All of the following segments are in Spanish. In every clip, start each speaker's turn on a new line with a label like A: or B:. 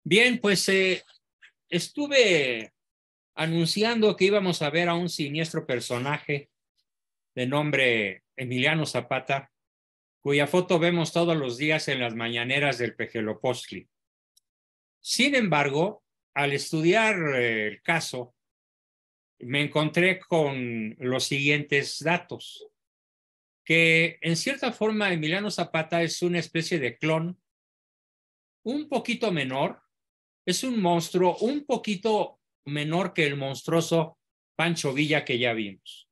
A: Bien, pues estuve anunciando que íbamos a ver a un siniestro personaje de nombre Emiliano Zapata, cuya foto vemos todos los días en las mañaneras del Pejelopostli. Sin embargo, al estudiar el caso, me encontré con los siguientes datos, que en cierta forma Emiliano Zapata es una especie de clon, un poquito menor, es un monstruo un poquito menor que el monstruoso Pancho Villa que ya vimos.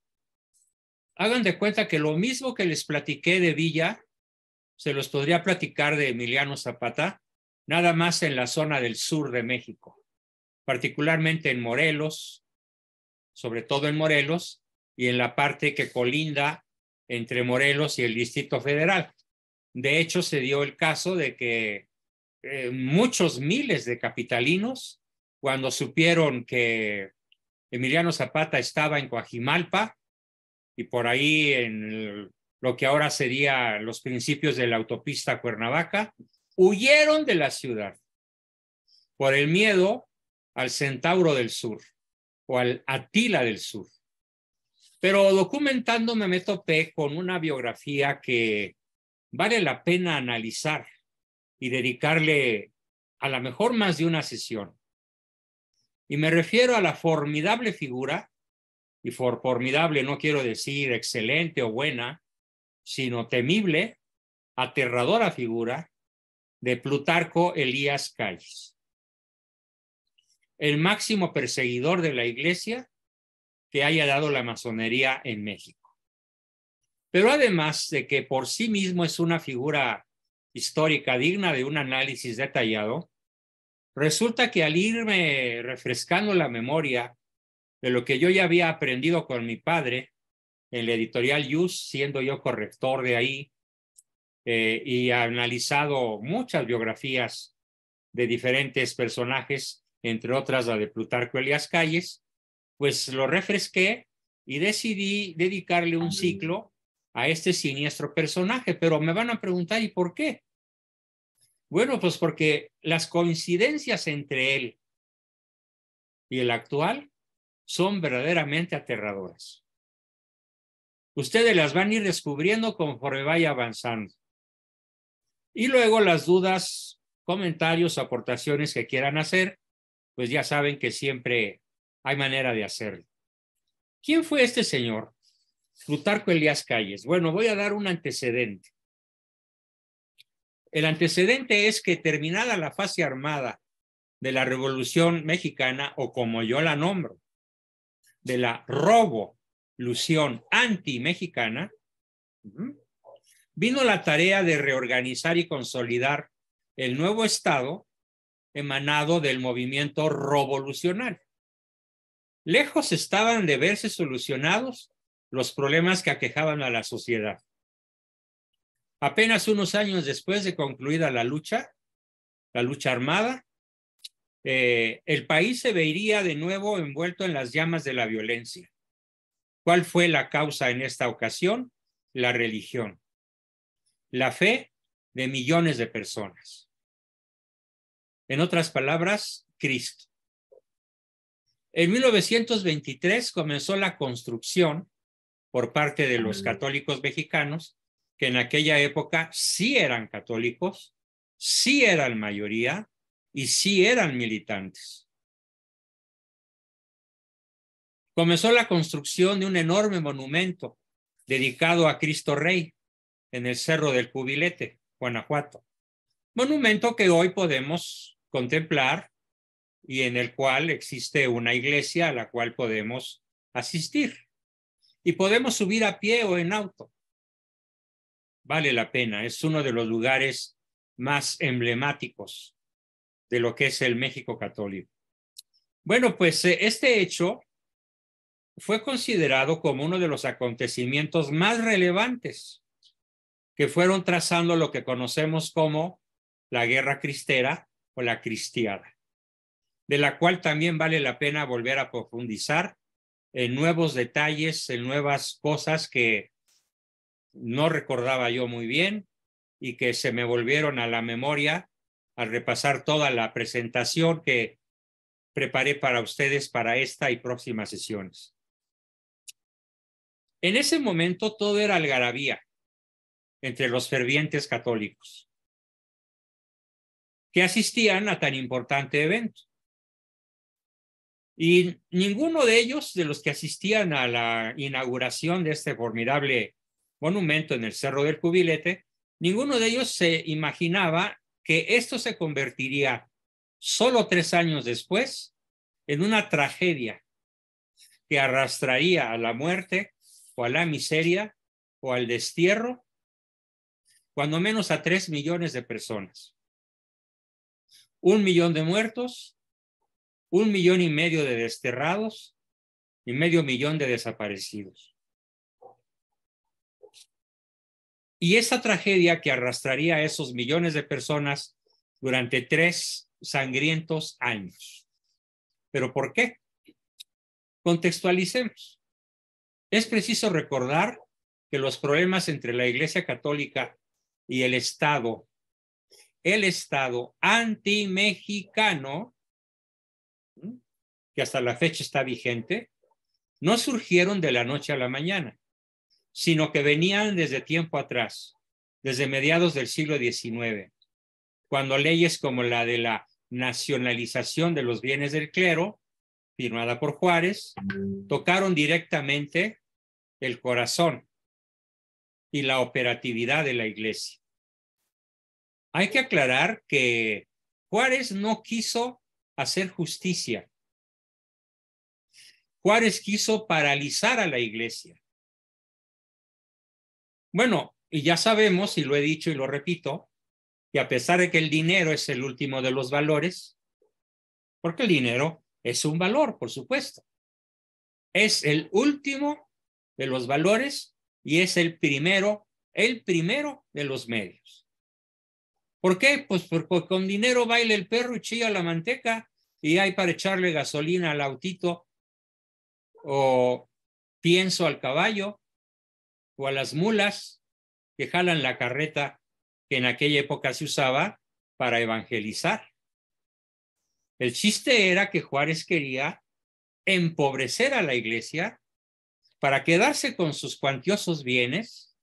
A: Hagan de cuenta que lo mismo que les platiqué de Villa, se los podría platicar de Emiliano Zapata, nada más en la zona del sur de México, particularmente en Morelos, sobre todo en Morelos, y en la parte que colinda entre Morelos y el Distrito Federal. De hecho, se dio el caso de que muchos miles de capitalinos, cuando supieron que Emiliano Zapata estaba en Coajimalpa y por ahí en lo que ahora sería los principios de la autopista Cuernavaca, huyeron de la ciudad por el miedo al Centauro del Sur o al Atila del Sur. Pero documentándome me topé con una biografía que vale la pena analizar y dedicarle a lo mejor más de una sesión. Y me refiero a la formidable figura, y por formidable no quiero decir excelente o buena, sino temible, aterradora figura de Plutarco Elías Calles, el máximo perseguidor de la Iglesia que haya dado la masonería en México. Pero además de que por sí mismo es una figura histórica digna de un análisis detallado, resulta que al irme refrescando la memoria de lo que yo ya había aprendido con mi padre en la editorial Yus, siendo yo corrector de ahí, y analizado muchas biografías de diferentes personajes, entre otras la de Plutarco Elías Calles, pues lo refresqué y decidí dedicarle un ciclo a este siniestro personaje. Pero me van a preguntar, ¿y por qué? Bueno, pues porque las coincidencias entre él y el actual son verdaderamente aterradoras. Ustedes las van a ir descubriendo conforme vaya avanzando. Y luego las dudas, comentarios, aportaciones que quieran hacer, pues ya saben que siempre hay manera de hacerlo. ¿Quién fue este señor? Plutarco Elías Calles. Bueno, voy a dar un antecedente. El antecedente es que terminada la fase armada de la Revolución Mexicana, o como yo la nombro, de la revolución anti-mexicana, vino la tarea de reorganizar y consolidar el nuevo Estado emanado del movimiento revolucionario. Lejos estaban de verse solucionados los problemas que aquejaban a la sociedad. Apenas unos años después de concluida la lucha armada, el país se vería de nuevo envuelto en las llamas de la violencia. ¿Cuál fue la causa en esta ocasión? La religión, la fe de millones de personas. En otras palabras, Cristo. En 1923 comenzó la construcción por parte de los católicos mexicanos, que en aquella época sí eran católicos, sí eran mayoría y sí eran militantes. Comenzó la construcción de un enorme monumento dedicado a Cristo Rey en el Cerro del Cubilete, Guanajuato. Monumento que hoy podemos contemplar y en el cual existe una iglesia a la cual podemos asistir. Y podemos subir a pie o en auto. Vale la pena, es uno de los lugares más emblemáticos de lo que es el México católico. Bueno, pues este hecho fue considerado como uno de los acontecimientos más relevantes que fueron trazando lo que conocemos como la Guerra Cristera o la Cristiada, de la cual también vale la pena volver a profundizar en nuevos detalles, en nuevas cosas que no recordaba yo muy bien y que se me volvieron a la memoria al repasar toda la presentación que preparé para ustedes para esta y próximas sesiones. En ese momento todo era algarabía entre los fervientes católicos que asistían a tan importante evento. Y ninguno de ellos, de los que asistían a la inauguración de este formidable monumento en el Cerro del Cubilete, ninguno de ellos se imaginaba que esto se convertiría solo 3 años después en una tragedia que arrastraría a la muerte o a la miseria o al destierro, cuando menos a 3 millones de personas. 1 millón de muertos, 1,5 millones de desterrados y 500,000 de desaparecidos. Y esa tragedia que arrastraría a esos millones de personas durante 3 sangrientos años. ¿Pero por qué? Contextualicemos. Es preciso recordar que los problemas entre la Iglesia Católica y el Estado antimexicano, que hasta la fecha está vigente, no surgieron de la noche a la mañana, sino que venían desde tiempo atrás, desde mediados del siglo XIX, cuando leyes como la de la nacionalización de los bienes del clero, firmada por Juárez, tocaron directamente el corazón y la operatividad de la Iglesia. Hay que aclarar que Juárez no quiso hacer justicia. Juárez quiso paralizar a la Iglesia. Bueno, y ya sabemos, y lo he dicho y lo repito, que a pesar de que el dinero es el último de los valores, porque el dinero es un valor, por supuesto, es el último de los valores y es el primero de los medios. ¿Por qué? Pues porque con dinero baila el perro y chilla la manteca y hay para echarle gasolina al autito o pienso al caballo o a las mulas que jalan la carreta que en aquella época se usaba para evangelizar. El chiste era que Juárez quería empobrecer a la Iglesia para quedarse con sus cuantiosos bienes,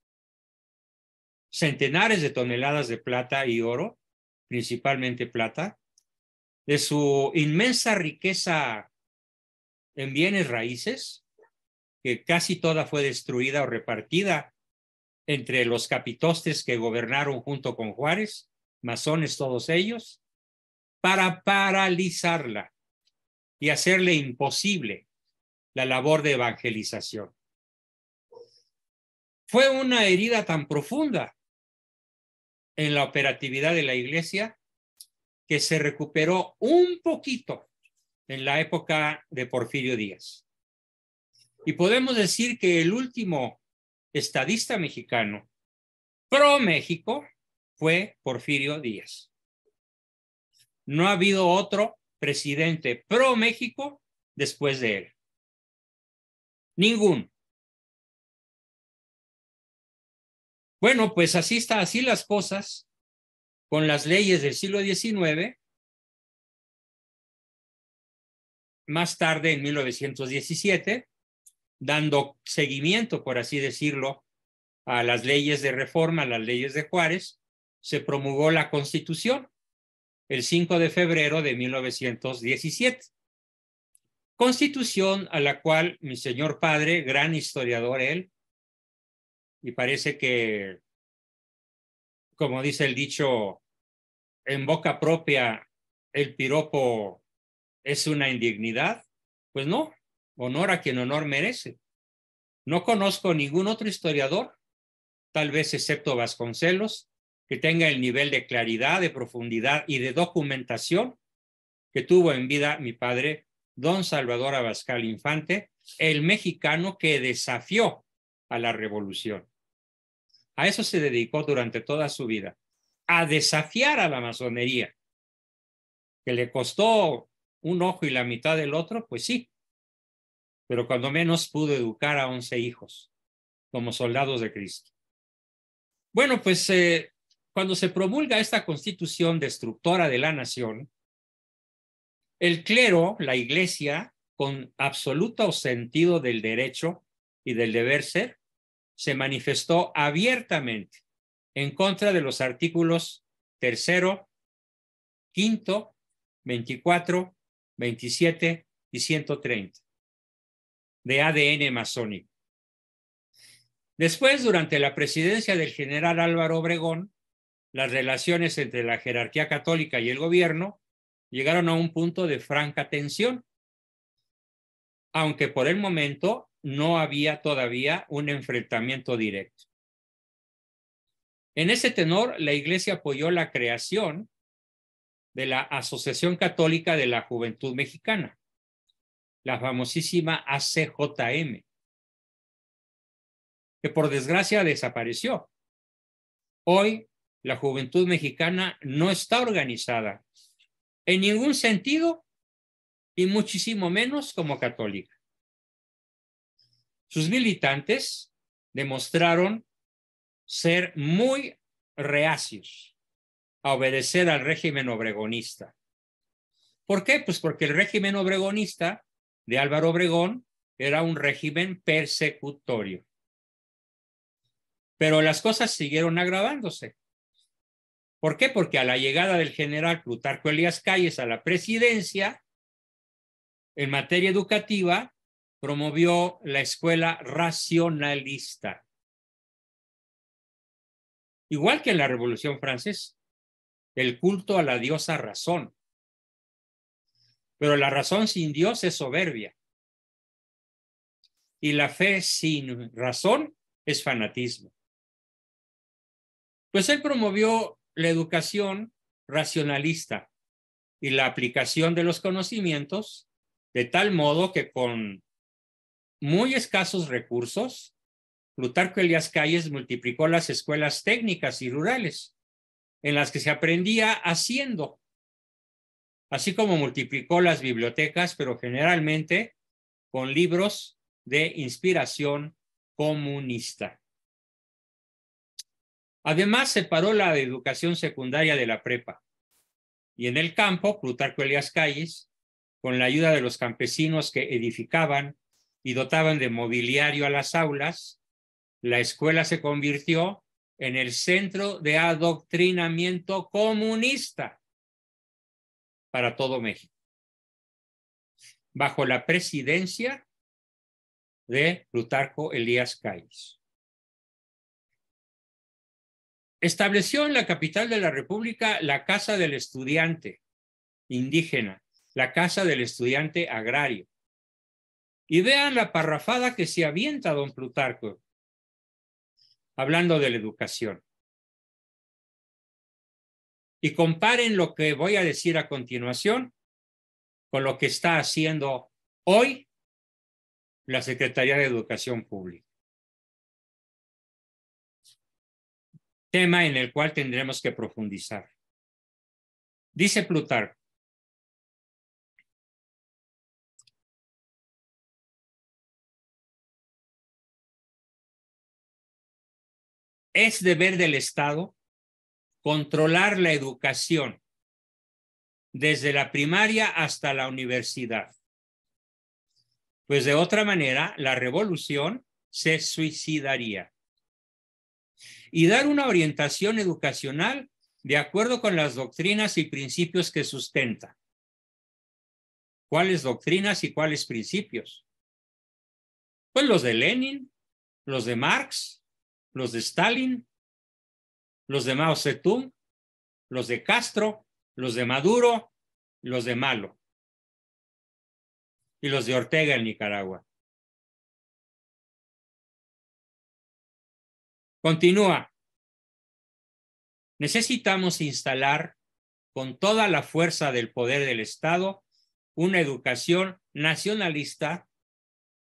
A: centenares de toneladas de plata y oro, principalmente plata, de su inmensa riqueza en bienes raíces, que casi toda fue destruida o repartida entre los capitostes que gobernaron junto con Juárez, masones todos ellos, para paralizarla y hacerle imposible la labor de evangelización. Fue una herida tan profunda en la operatividad de la Iglesia que se recuperó un poquito en la época de Porfirio Díaz. Y podemos decir que el último estadista mexicano pro México fue Porfirio Díaz. No ha habido otro presidente pro México después de él. Ninguno. Bueno, pues así las cosas con las leyes del siglo XIX. Más tarde, en 1917, dando seguimiento, por así decirlo, a las leyes de reforma, a las leyes de Juárez, se promulgó la Constitución el 5 de febrero de 1917. Constitución a la cual mi señor padre, gran historiador él, y parece que, como dice el dicho, en boca propia el piropo es una indignidad, pues no, honor a quien honor merece. No conozco ningún otro historiador, tal vez excepto Vasconcelos, que tenga el nivel de claridad, de profundidad y de documentación que tuvo en vida mi padre, don Salvador Abascal Infante, el mexicano que desafió a la revolución. A eso se dedicó durante toda su vida, a desafiar a la masonería. Que le costó un ojo y la mitad del otro, pues sí, pero cuando menos pudo educar a 11 hijos como soldados de Cristo. Bueno, pues cuando se promulga esta constitución destructora de la nación, el clero, la iglesia, con absoluto sentido del derecho y del deber ser, se manifestó abiertamente en contra de los artículos 3º, 5º, 24, 27 y 130 de ADN masónico. Después, durante la presidencia del general Álvaro Obregón, las relaciones entre la jerarquía católica y el gobierno llegaron a un punto de franca tensión, aunque por el momento no había todavía un enfrentamiento directo. En ese tenor, la Iglesia apoyó la creación de la Asociación Católica de la Juventud Mexicana, la famosísima ACJM, que por desgracia desapareció. Hoy, la juventud mexicana no está organizada en ningún sentido y muchísimo menos como católica. Sus militantes demostraron ser muy reacios a obedecer al régimen obregonista. ¿Por qué? Pues porque el régimen obregonista de Álvaro Obregón era un régimen persecutorio. Pero las cosas siguieron agravándose. ¿Por qué? Porque a la llegada del general Plutarco Elías Calles a la presidencia, en materia educativa, promovió la escuela racionalista. Igual que en la Revolución Francesa, el culto a la diosa razón. Pero la razón sin Dios es soberbia. Y la fe sin razón es fanatismo. Pues él promovió la educación racionalista y la aplicación de los conocimientos de tal modo que con muy escasos recursos, Plutarco Elías Calles multiplicó las escuelas técnicas y rurales en las que se aprendía haciendo, así como multiplicó las bibliotecas, pero generalmente con libros de inspiración comunista. Además, separó la educación secundaria de la prepa. Y en el campo, Plutarco Elías Calles, con la ayuda de los campesinos que edificaban y dotaban de mobiliario a las aulas, la escuela se convirtió en el centro de adoctrinamiento comunista para todo México, bajo la presidencia de Plutarco Elías Calles. Estableció en la capital de la República la Casa del Estudiante indígena, la Casa del Estudiante agrario. Y vean la parrafada que se avienta don Plutarco, hablando de la educación. Y comparen lo que voy a decir a continuación con lo que está haciendo hoy la Secretaría de Educación Pública. Tema en el cual tendremos que profundizar. Dice Plutarco: es deber del Estado controlar la educación desde la primaria hasta la universidad. Pues de otra manera, la revolución se suicidaría. Y dar una orientación educacional de acuerdo con las doctrinas y principios que sustenta. ¿Cuáles doctrinas y cuáles principios? Pues los de Lenin, los de Marx, los de Stalin, los de Mao Zedong, los de Castro, los de Maduro, los de Malo y los de Ortega en Nicaragua. Continúa. Necesitamos instalar con toda la fuerza del poder del Estado una educación nacionalista,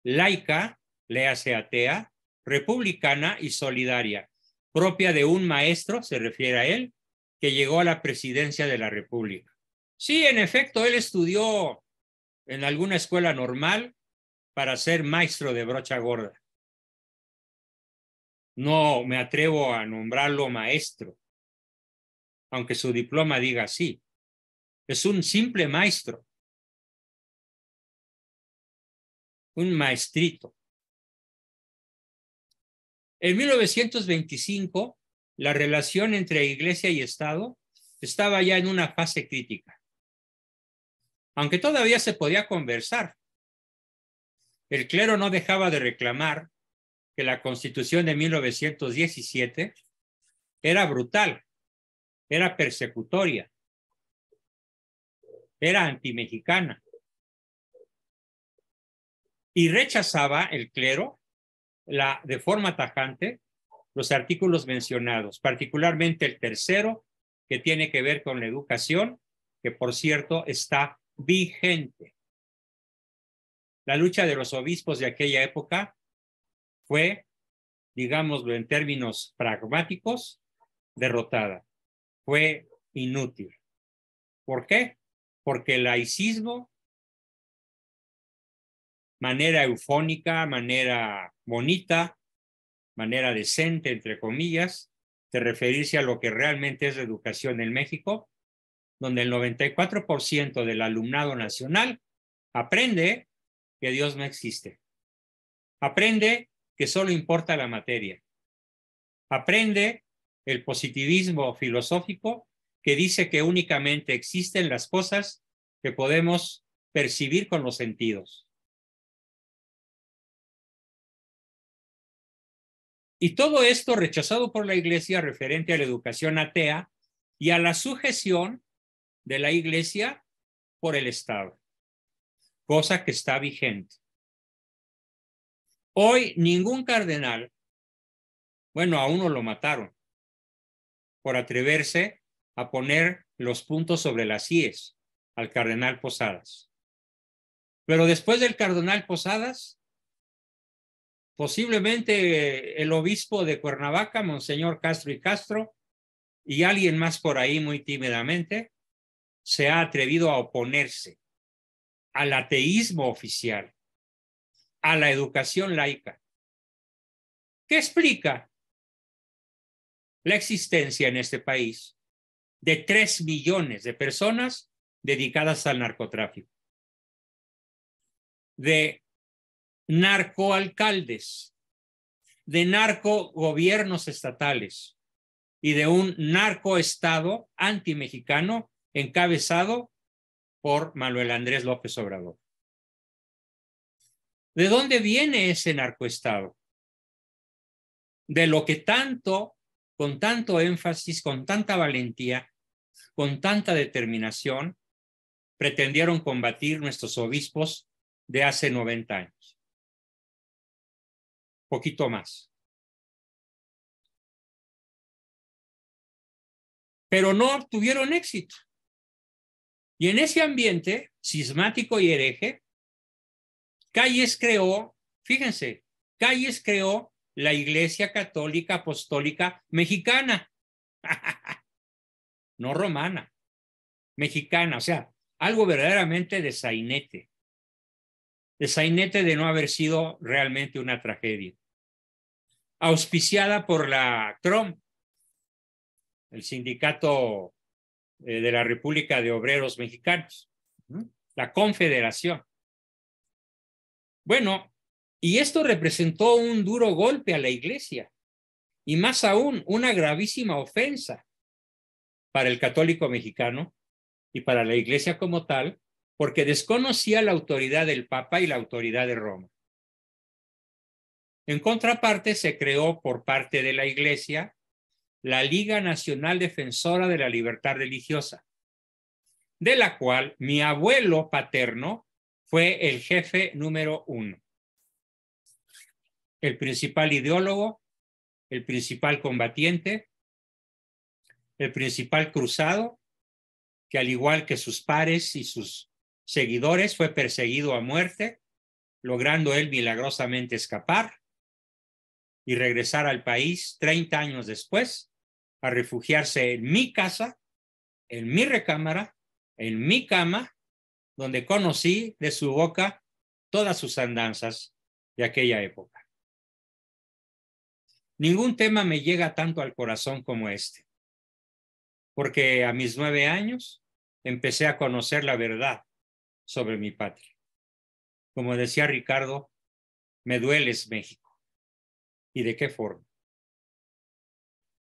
A: laica, léase atea, republicana y solidaria, propia de un maestro, se refiere a él, que llegó a la presidencia de la República. Sí, en efecto, él estudió en alguna escuela normal para ser maestro de brocha gorda. No me atrevo a nombrarlo maestro, aunque su diploma diga así. Es un simple maestro, un maestrito. En 1925, la relación entre Iglesia y Estado estaba ya en una fase crítica. Aunque todavía se podía conversar, el clero no dejaba de reclamar que la Constitución de 1917 era brutal, era persecutoria, era antimexicana. Y rechazaba el clero de forma tajante los artículos mencionados, particularmente el tercero, que tiene que ver con la educación, que por cierto está vigente. La lucha de los obispos de aquella época fue, digámoslo en términos pragmáticos, derrotada. Fue inútil. ¿Por qué? Porque el laicismo, manera eufónica, manera bonita, manera decente, entre comillas, de referirse a lo que realmente es la educación en México, donde el 94% del alumnado nacional aprende que Dios no existe. Aprende que solo importa la materia. Aprende el positivismo filosófico que dice que únicamente existen las cosas que podemos percibir con los sentidos. Y todo esto rechazado por la Iglesia referente a la educación atea y a la sujeción de la Iglesia por el Estado, cosa que está vigente. Hoy ningún cardenal, bueno, a uno lo mataron por atreverse a poner los puntos sobre las íes al cardenal Posadas. Pero después del cardenal Posadas, posiblemente el obispo de Cuernavaca, Monseñor Castro y Castro, y alguien más por ahí muy tímidamente, se ha atrevido a oponerse al ateísmo oficial, a la educación laica. ¿Qué explica la existencia en este país de 3 millones de personas dedicadas al narcotráfico, de narcoalcaldes, de narcogobiernos estatales y de un narcoestado antimexicano encabezado por Manuel Andrés López Obrador? ¿De dónde viene ese narcoestado? De lo que tanto, con tanto énfasis, con tanta valentía, con tanta determinación, pretendieron combatir nuestros obispos de hace 90 años. Poquito más. Pero no tuvieron éxito. Y en ese ambiente cismático y hereje, Calles creó, fíjense, Calles creó la Iglesia Católica Apostólica Mexicana, no romana, mexicana, o sea, algo verdaderamente de sainete de no haber sido realmente una tragedia. Auspiciada por la CROM, el Sindicato de la República de Obreros Mexicanos, la Confederación. Bueno, y esto representó un duro golpe a la Iglesia y más aún una gravísima ofensa para el católico mexicano y para la Iglesia como tal, porque desconocía la autoridad del Papa y la autoridad de Roma. En contraparte, se creó por parte de la Iglesia la Liga Nacional Defensora de la Libertad Religiosa, de la cual mi abuelo paterno fue el jefe número 1, el principal ideólogo, el principal combatiente, el principal cruzado, que al igual que sus pares y sus seguidores fue perseguido a muerte, logrando él milagrosamente escapar y regresar al país 30 años después a refugiarse en mi casa, en mi recámara, en mi cama, donde conocí de su boca todas sus andanzas de aquella época. Ningún tema me llega tanto al corazón como este, porque a mis 9 años empecé a conocer la verdad sobre mi patria. Como decía Ricardo, me dueles, México. ¿Y de qué forma?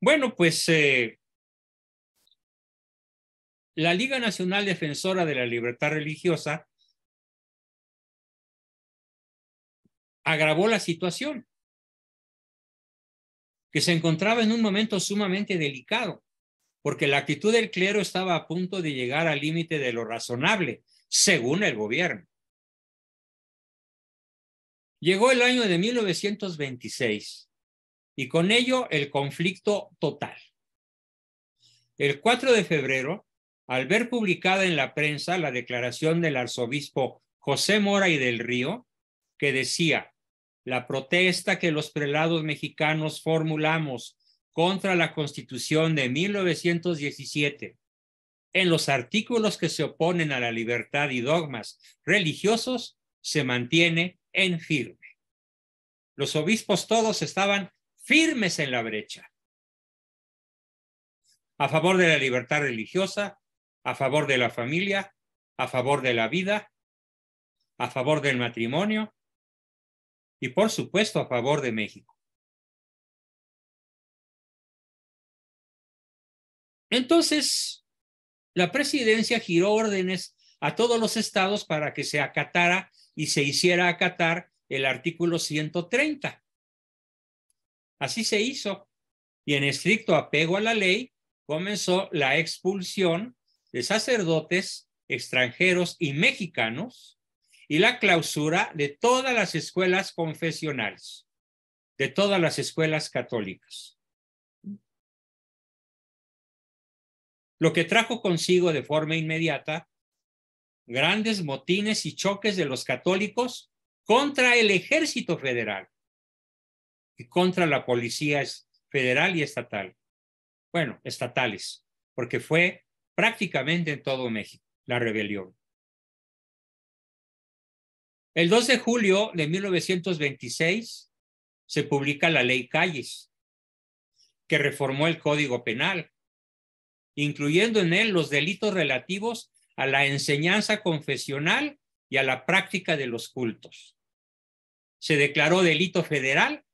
A: Bueno, pues la Liga Nacional Defensora de la Libertad Religiosa agravó la situación, que se encontraba en un momento sumamente delicado, porque la actitud del clero estaba a punto de llegar al límite de lo razonable, según el gobierno. Llegó el año de 1926 y con ello el conflicto total. El 4 de febrero, al ver publicada en la prensa la declaración del arzobispo José Mora y del Río, que decía: la protesta que los prelados mexicanos formulamos contra la Constitución de 1917 en los artículos que se oponen a la libertad y dogmas religiosos se mantiene en firme. Los obispos todos estaban firmes en la brecha, a favor de la libertad religiosa, a favor de la familia, a favor de la vida, a favor del matrimonio y, por supuesto, a favor de México. Entonces, la presidencia giró órdenes a todos los estados para que se acatara y se hiciera acatar el artículo 130. Así se hizo, y en estricto apego a la ley comenzó la expulsión de sacerdotes extranjeros y mexicanos y la clausura de todas las escuelas confesionales, de todas las escuelas católicas. Lo que trajo consigo de forma inmediata grandes motines y choques de los católicos contra el ejército federal y contra la policía federal y estatal. Bueno, estatales, porque fue prácticamente en todo México la rebelión. El 2 de julio de 1926 se publica la Ley Calles, que reformó el Código Penal, incluyendo en él los delitos relativos a la enseñanza confesional y a la práctica de los cultos. Se declaró delito federal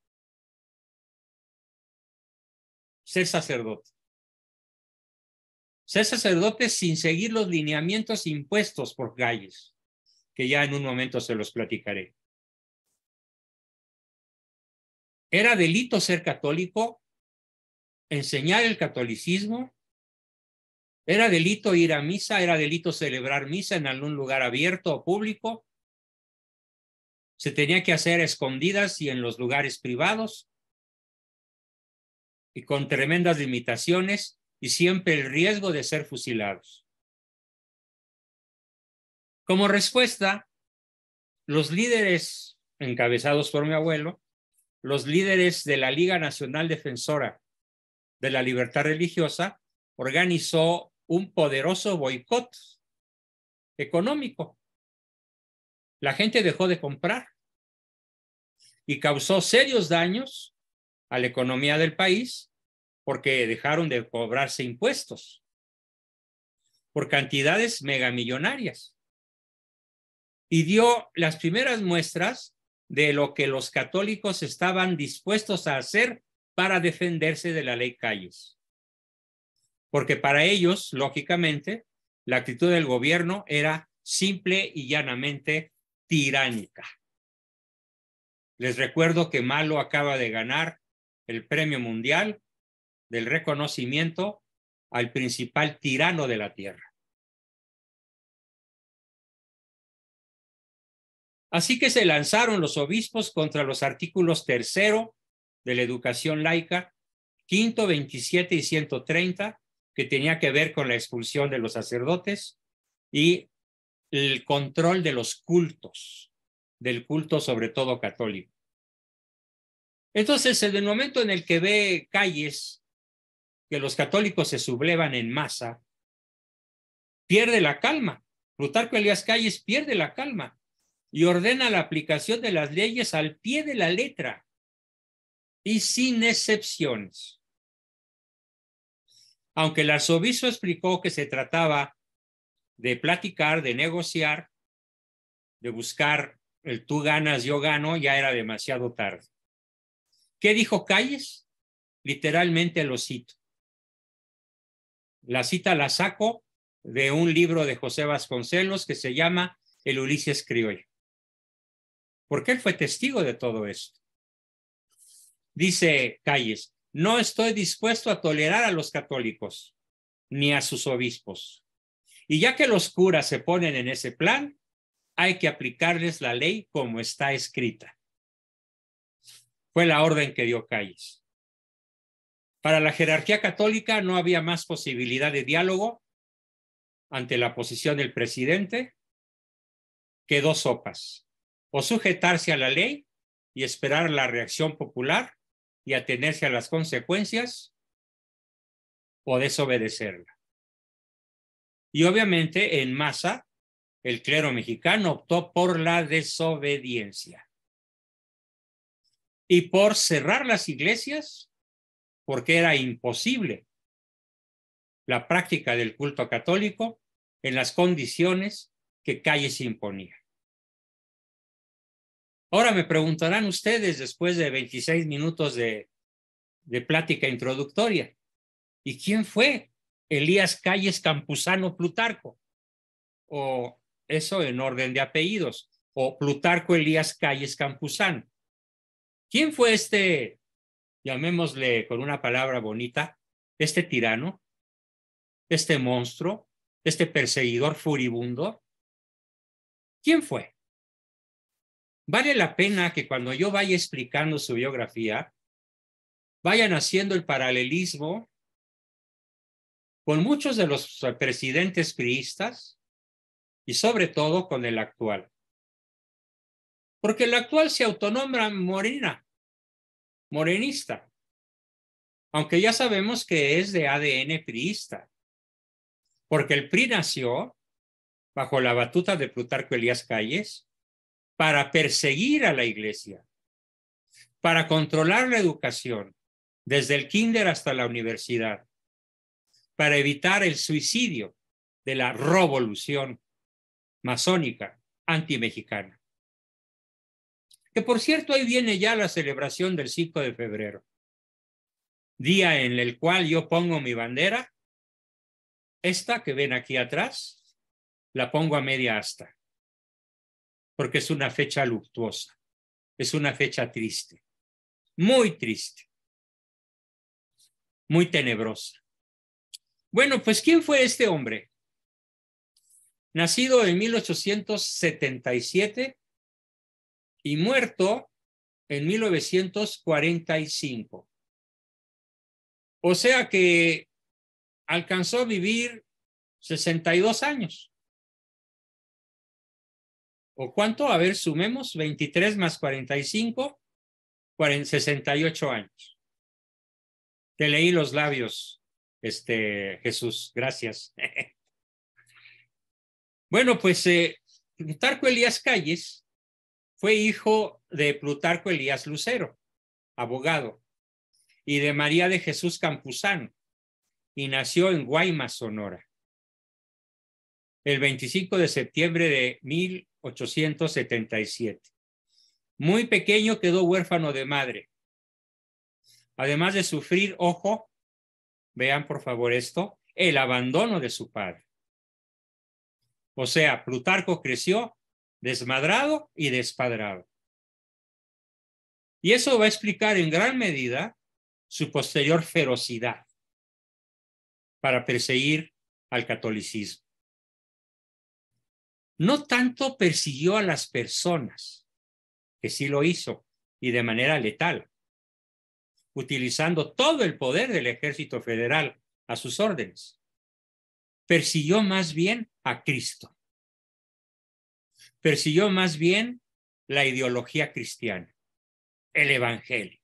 A: ser sacerdote. Ser sacerdote sin seguir los lineamientos impuestos por Calles, que ya en un momento se los platicaré. Era delito ser católico, enseñar el catolicismo, era delito ir a misa, era delito celebrar misa en algún lugar abierto o público, se tenía que hacer a escondidas y en los lugares privados, y con tremendas limitaciones y siempre el riesgo de ser fusilados. Como respuesta, los líderes encabezados por mi abuelo, los líderes de la Liga Nacional Defensora de la Libertad Religiosa, organizó un poderoso boicot económico. La gente dejó de comprar y causó serios daños a la economía del país porque dejaron de cobrarse impuestos por cantidades megamillonarias. Y dio las primeras muestras de lo que los católicos estaban dispuestos a hacer para defenderse de la Ley Calles. Porque para ellos, lógicamente, la actitud del gobierno era simple y llanamente tiránica. Les recuerdo que Malo acaba de ganar el Premio Mundial del reconocimiento al principal tirano de la tierra. Así que se lanzaron los obispos contra los artículos 3º de la educación laica, 5º, 27 y 130, que tenía que ver con la expulsión de los sacerdotes y el control de los cultos, del culto sobre todo católico. Entonces, en el momento en el que ve Calles que los católicos se sublevan en masa, pierde la calma. Plutarco Elías Calles pierde la calma y ordena la aplicación de las leyes al pie de la letra y sin excepciones. aunque el arzobispo explicó que se trataba de platicar, de negociar, de buscar el tú ganas, yo gano, ya era demasiado tarde. ¿Qué dijo Calles? Literalmente lo cito. La cita la saco de un libro de José Vasconcelos que se llama El Ulises Criollo, porque él fue testigo de todo esto. Dice Calles, no estoy dispuesto a tolerar a los católicos ni a sus obispos. Y ya que los curas se ponen en ese plan, hay que aplicarles la ley como está escrita. Fue la orden que dio Calles. Para la jerarquía católica no había más posibilidad de diálogo ante la posición del presidente que dos sopas: o sujetarse a la ley y esperar la reacción popular y atenerse a las consecuencias, o desobedecerla. Y obviamente en masa el clero mexicano optó por la desobediencia y por cerrar las iglesias, porque era imposible la práctica del culto católico en las condiciones que Calles imponía. Ahora me preguntarán ustedes, después de 26 minutos de plática introductoria, ¿y quién fue Elías Calles Campuzano Plutarco? O eso en orden de apellidos, o Plutarco Elías Calles Campuzano. ¿Quién fue este, llamémosle con una palabra bonita, este tirano, este monstruo, este perseguidor furibundo? ¿Quién fue? Vale la pena que cuando yo vaya explicando su biografía, vayan haciendo el paralelismo con muchos de los presidentes priistas y sobre todo con el actual. Porque el actual se autonombra morenista, aunque ya sabemos que es de ADN priista, porque el PRI nació bajo la batuta de Plutarco Elías Calles para perseguir a la iglesia, para controlar la educación, desde el kinder hasta la universidad, para evitar el suicidio de la revolución masónica antimexicana. Que por cierto, ahí viene ya la celebración del 5 de febrero, día en el cual yo pongo mi bandera, esta que ven aquí atrás, la pongo a media asta, porque es una fecha luctuosa, es una fecha triste, muy tenebrosa. Bueno, pues ¿quién fue este hombre? Nacido en 1877 y muerto en 1945. O sea que alcanzó a vivir 62 años. ¿O cuánto? A ver, sumemos, 23 más 45, 68 años. Te leí los labios, Jesús, gracias. Bueno, pues Plutarco Elías Calles fue hijo de Plutarco Elías Lucero, abogado, y de María de Jesús Campuzano, y nació en Guaymas, Sonora, el 25 de septiembre de 1877. Muy pequeño quedó huérfano de madre. Además de sufrir, ojo, vean por favor esto, el abandono de su padre. O sea, Plutarco creció desmadrado y despadrado. Y eso va a explicar en gran medida su posterior ferocidad para perseguir al catolicismo. No tanto persiguió a las personas, que sí lo hizo, y de manera letal, utilizando todo el poder del Ejército Federal a sus órdenes. Persiguió más bien a Cristo. Persiguió más bien la ideología cristiana, el Evangelio.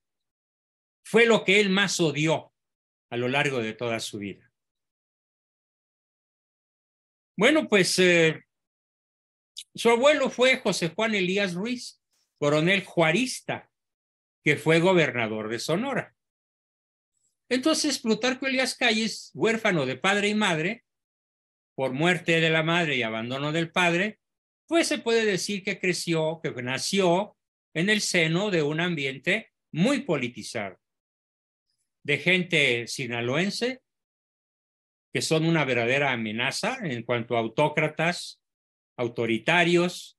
A: Fue lo que él más odió a lo largo de toda su vida. Bueno, pues su abuelo fue José Juan Elías Ruiz, coronel juarista, que fue gobernador de Sonora. Entonces, Plutarco Elías Calles, huérfano de padre y madre, por muerte de la madre y abandono del padre, pues se puede decir que creció, que nació en el seno de un ambiente muy politizado, de gente sinaloense, que son una verdadera amenaza en cuanto a autócratas, autoritarios.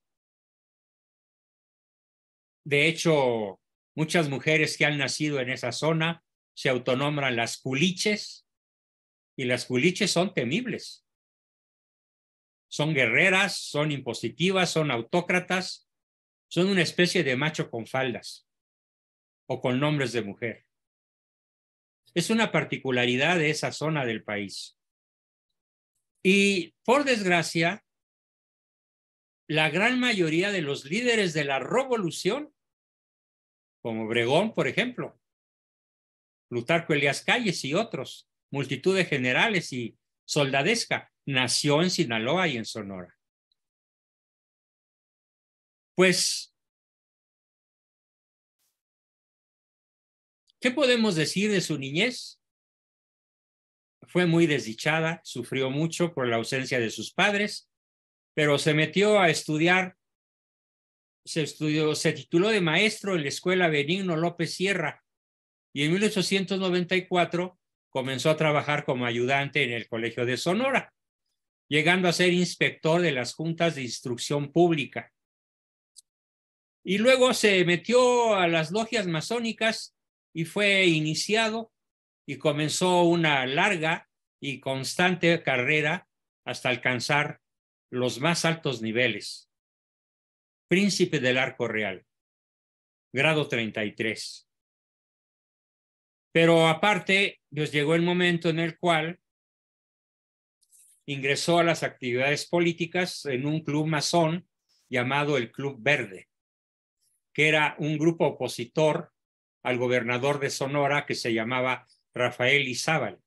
A: De hecho, muchas mujeres que han nacido en esa zona se autonombran las culiches, y las culiches son temibles. Son guerreras, son impositivas, son autócratas, son una especie de macho con faldas o con nombres de mujer. Es una particularidad de esa zona del país. Y por desgracia, la gran mayoría de los líderes de la revolución, como Obregón, por ejemplo, Plutarco Elías Calles y otros, multitud de generales y soldadesca, nació en Sinaloa y en Sonora. Pues, ¿qué podemos decir de su niñez? Fue muy desdichada, sufrió mucho por la ausencia de sus padres, pero se metió a estudiar, se tituló de maestro en la Escuela Benigno López Sierra y en 1894 comenzó a trabajar como ayudante en el Colegio de Sonora, llegando a ser inspector de las juntas de instrucción pública. Y luego se metió a las logias masónicas y fue iniciado y comenzó una larga y constante carrera hasta alcanzar los más altos niveles. Príncipe del Arco Real, grado 33. Pero aparte, pues llegó el momento en el cual ingresó a las actividades políticas en un club masón llamado el Club Verde, que era un grupo opositor al gobernador de Sonora que se llamaba Rafael Izábal.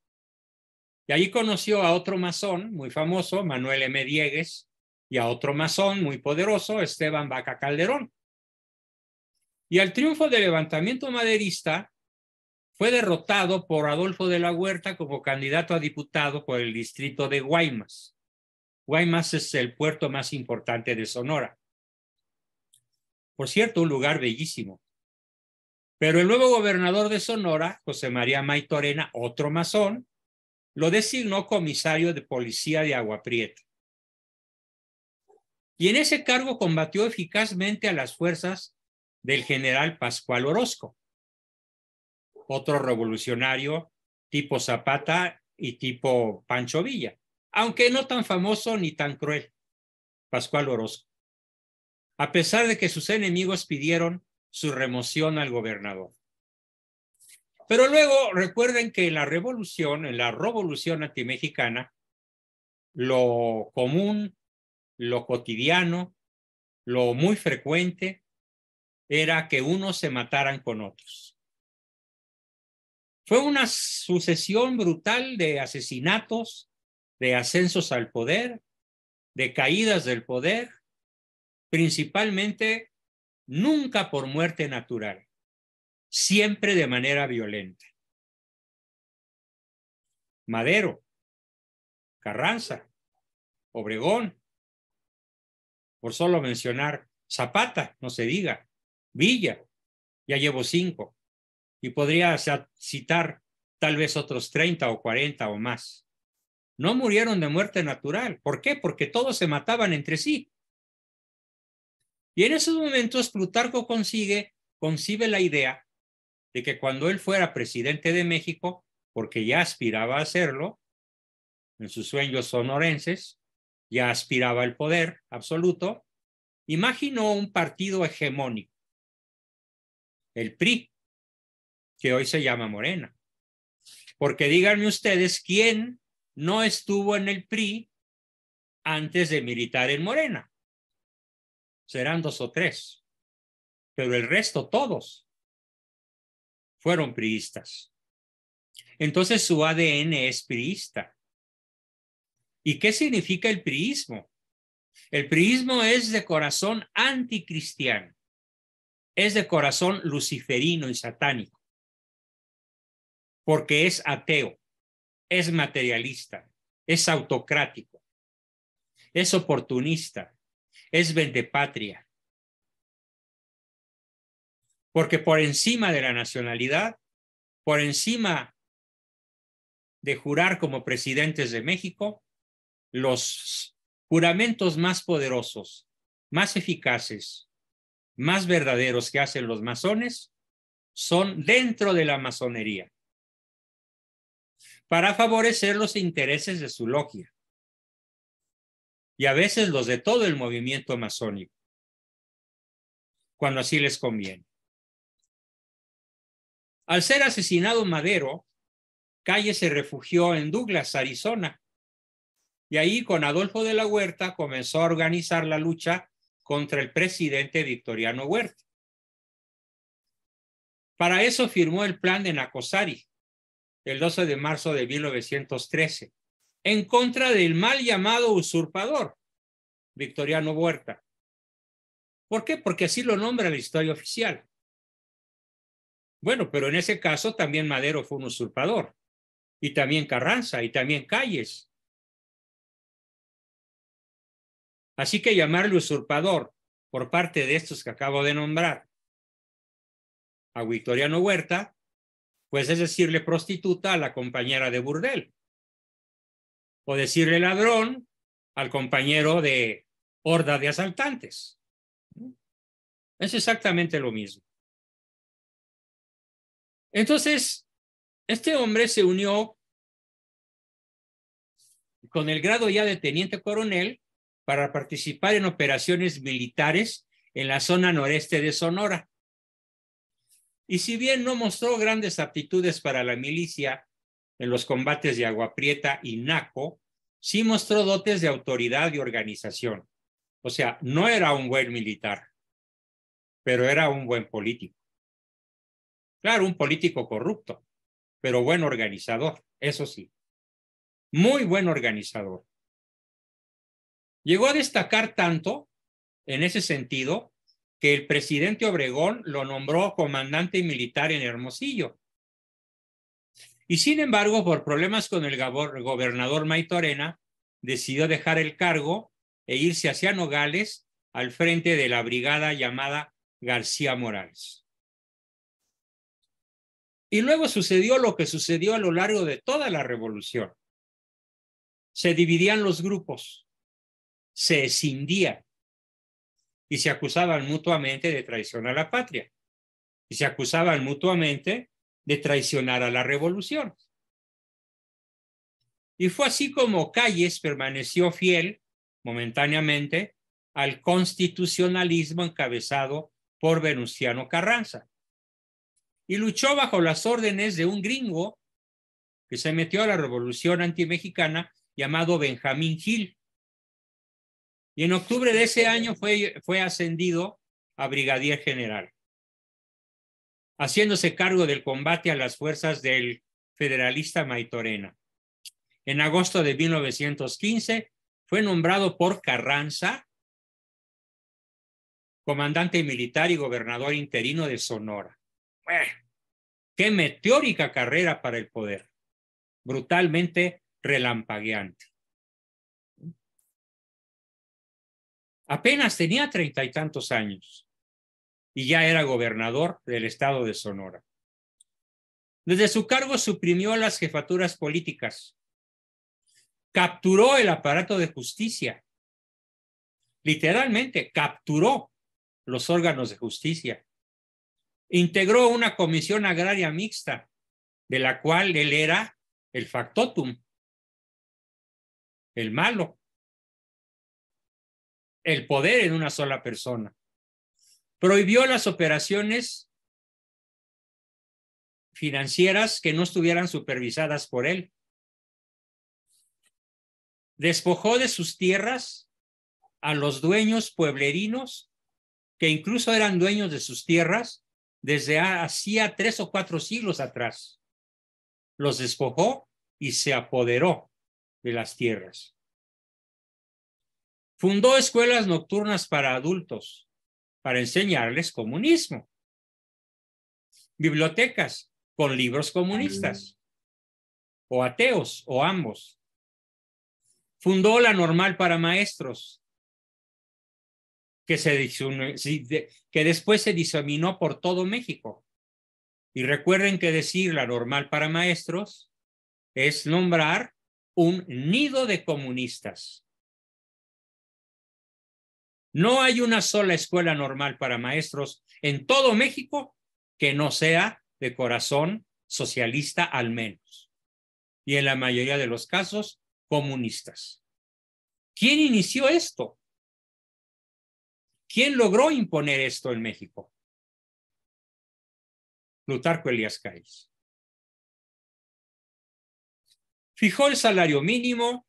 A: Y ahí conoció a otro masón muy famoso, Manuel M. Diegues, y a otro masón muy poderoso, Esteban Vaca Calderón. Y al triunfo del levantamiento maderista, fue derrotado por Adolfo de la Huerta como candidato a diputado por el distrito de Guaymas. Guaymas es el puerto más importante de Sonora. Por cierto, un lugar bellísimo. Pero el nuevo gobernador de Sonora, José María Maytorena, otro masón, lo designó comisario de policía de Agua Prieta. Y en ese cargo combatió eficazmente a las fuerzas del general Pascual Orozco, otro revolucionario tipo Zapata y tipo Pancho Villa, aunque no tan famoso ni tan cruel, Pascual Orozco, a pesar de que sus enemigos pidieron su remoción al gobernador. Pero luego recuerden que en la revolución antimexicana, lo común, lo cotidiano, lo muy frecuente era que unos se mataran con otros. Fue una sucesión brutal de asesinatos, de ascensos al poder, de caídas del poder, principalmente nunca por muerte natural, siempre de manera violenta. Madero, Carranza, Obregón, por solo mencionar, Zapata, no se diga, Villa, ya llevo 5, y podría citar tal vez otros 30 o 40 o más. No murieron de muerte natural. ¿Por qué? Porque todos se mataban entre sí. Y en esos momentos Plutarco concibe la idea de que cuando él fuera presidente de México, porque ya aspiraba a hacerlo, en sus sueños sonorenses, ya aspiraba al poder absoluto, imaginó un partido hegemónico, el PRI, que hoy se llama Morena. Porque díganme ustedes, ¿quién no estuvo en el PRI antes de militar en Morena? Serán 2 o 3, pero el resto todos fueron priistas. Entonces su ADN es priista. ¿Y qué significa el priismo? El priismo es de corazón anticristiano, es de corazón luciferino y satánico. porque es ateo, es materialista, es autocrático, es oportunista, es vendepatria. Porque por encima de la nacionalidad, por encima de jurar como presidentes de México, los juramentos más poderosos, más eficaces, más verdaderos que hacen los masones son dentro de la masonería, para favorecer los intereses de su logia y a veces los de todo el movimiento masónico, cuando así les conviene. Al ser asesinado Madero, Calles se refugió en Douglas, Arizona, y ahí con Adolfo de la Huerta comenzó a organizar la lucha contra el presidente Victoriano Huerta. Para eso firmó el plan de Nacosari, el 12 de marzo de 1913, en contra del mal llamado usurpador, Victoriano Huerta. ¿Por qué? Porque así lo nombra la historia oficial. Bueno, pero en ese caso también Madero fue un usurpador, y también Carranza, y también Calles. Así que llamarle usurpador por parte de estos que acabo de nombrar a Victoriano Huerta, pues es decirle prostituta a la compañera de burdel, o decirle ladrón al compañero de horda de asaltantes. Es exactamente lo mismo. Entonces, este hombre se unió con el grado ya de teniente coronel para participar en operaciones militares en la zona noreste de Sonora. Y si bien no mostró grandes aptitudes para la milicia en los combates de Agua Prieta y Naco, sí mostró dotes de autoridad y organización. O sea, no era un buen militar, pero era un buen político. Claro, un político corrupto, pero buen organizador, eso sí. Muy buen organizador. Llegó a destacar tanto en ese sentido que el presidente Obregón lo nombró comandante militar en Hermosillo. Y sin embargo, por problemas con el gobernador Maytorena, decidió dejar el cargo e irse hacia Nogales al frente de la brigada llamada García Morales. Y luego sucedió lo que sucedió a lo largo de toda la revolución. Se dividían los grupos, se escindían y se acusaban mutuamente de traición a la patria y se acusaban mutuamente de traicionar a la revolución. Y fue así como Calles permaneció fiel, momentáneamente, al constitucionalismo encabezado por Venustiano Carranza y luchó bajo las órdenes de un gringo que se metió a la revolución antimexicana llamado Benjamín Gil. Y en octubre de ese año fue ascendido a brigadier general, haciéndose cargo del combate a las fuerzas del federalista Maytorena. En agosto de 1915 fue nombrado por Carranza comandante militar y gobernador interino de Sonora. ¡Qué meteórica carrera para el poder! Brutalmente relampagueante. Apenas tenía 30 y tantos años y ya era gobernador del estado de Sonora. Desde su cargo suprimió las jefaturas políticas, capturó el aparato de justicia, literalmente capturó los órganos de justicia, integró una comisión agraria mixta, de la cual él era el factotum, el malo, el poder en una sola persona. Prohibió las operaciones financieras que no estuvieran supervisadas por él. Despojó de sus tierras a los dueños pueblerinos, que incluso eran dueños de sus tierras desde hacía 3 o 4 siglos atrás. Los despojó y se apoderó de las tierras. Fundó escuelas nocturnas para adultos para enseñarles comunismo. Bibliotecas con libros comunistas. o ateos o ambos. Fundó la Normal para Maestros, que después se diseminó por todo México. Y recuerden que decir la Normal para Maestros es nombrar un nido de comunistas. No hay una sola escuela normal para maestros en todo México que no sea de corazón socialista al menos. Y en la mayoría de los casos, comunistas. ¿Quién inició esto? ¿Quién logró imponer esto en México? Plutarco Elías Calles. Fijó el salario mínimo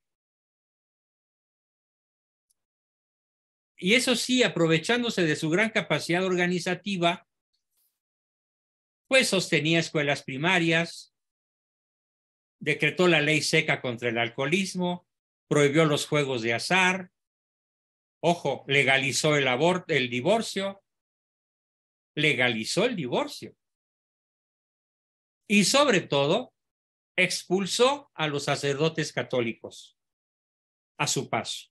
A: y eso sí, aprovechándose de su gran capacidad organizativa, pues sostenía escuelas primarias, decretó la ley seca contra el alcoholismo, prohibió los juegos de azar, ojo, legalizó el divorcio, y sobre todo expulsó a los sacerdotes católicos a su paso.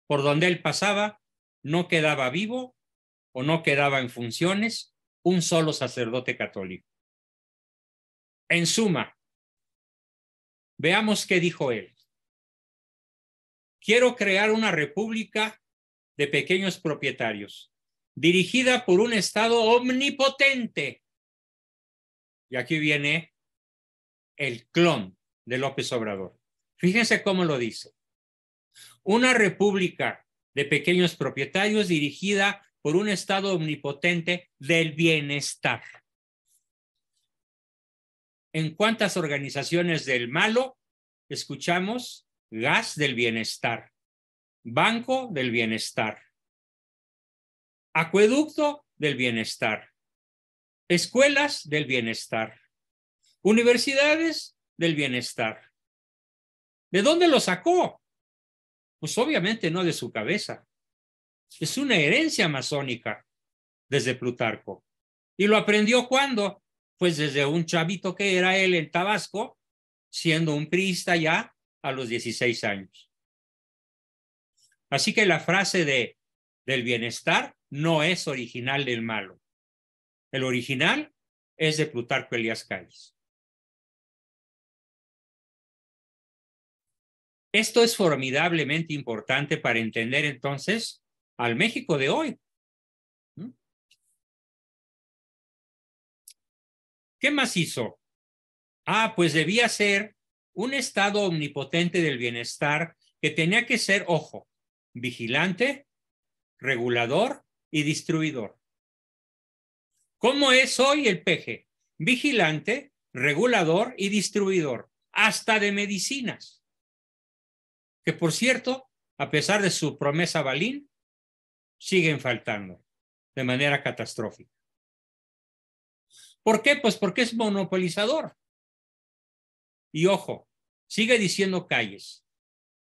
A: Por donde él pasaba, no quedaba vivo o no quedaba en funciones un solo sacerdote católico. En suma, veamos qué dijo él. Quiero crear una república de pequeños propietarios, dirigida por un Estado omnipotente. Y aquí viene el clon de López Obrador. Fíjense cómo lo dice. Una república de pequeños propietarios dirigida por un Estado omnipotente del bienestar. ¿En cuántas organizaciones del malo escuchamos gas del bienestar, banco del bienestar, acueducto del bienestar, escuelas del bienestar, universidades del bienestar? ¿De dónde lo sacó? Pues obviamente no de su cabeza. Es una herencia masónica desde Plutarco. ¿Y lo aprendió cuándo? Pues desde un chavito que era él en Tabasco, siendo un priista ya a los 16 años. Así que la frase del bienestar no es original del malo. El original es de Plutarco Elías Calles. Esto es formidablemente importante para entender entonces al México de hoy. ¿Qué más hizo? Pues debía ser un Estado omnipotente del bienestar que tenía que ser, ojo, vigilante, regulador y distribuidor. ¿Cómo es hoy el PG? Vigilante, regulador y distribuidor, hasta de medicinas. Que por cierto, a pesar de su promesa Balín, siguen faltando de manera catastrófica. ¿Por qué? Pues porque es monopolizador. Y ojo, sigue diciendo Calles.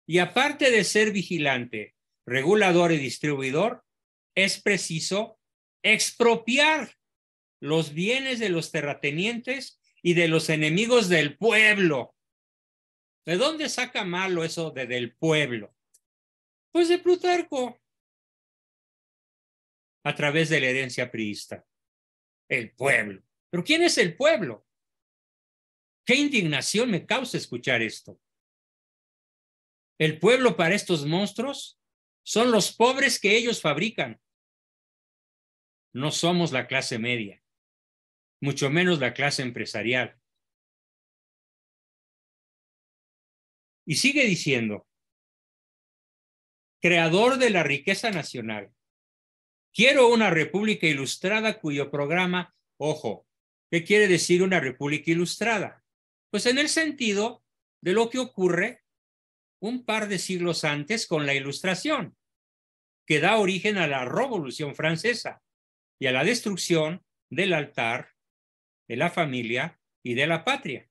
A: Y aparte de ser vigilante, regulador y distribuidor, es preciso expropiar los bienes de los terratenientes y de los enemigos del pueblo. ¿De dónde saca malo eso de del pueblo? Pues de Plutarco, a través de la herencia priista. El pueblo. ¿Pero quién es el pueblo? Qué indignación me causa escuchar esto. El pueblo para estos monstruos son los pobres que ellos fabrican. No somos la clase media, mucho menos la clase empresarial. Y sigue diciendo, creador de la riqueza nacional. Quiero una república ilustrada cuyo programa, ojo, ¿qué quiere decir una república ilustrada? Pues en el sentido de lo que ocurre un par de siglos antes con la Ilustración, que da origen a la Revolución Francesa y a la destrucción del altar, de la familia y de la patria.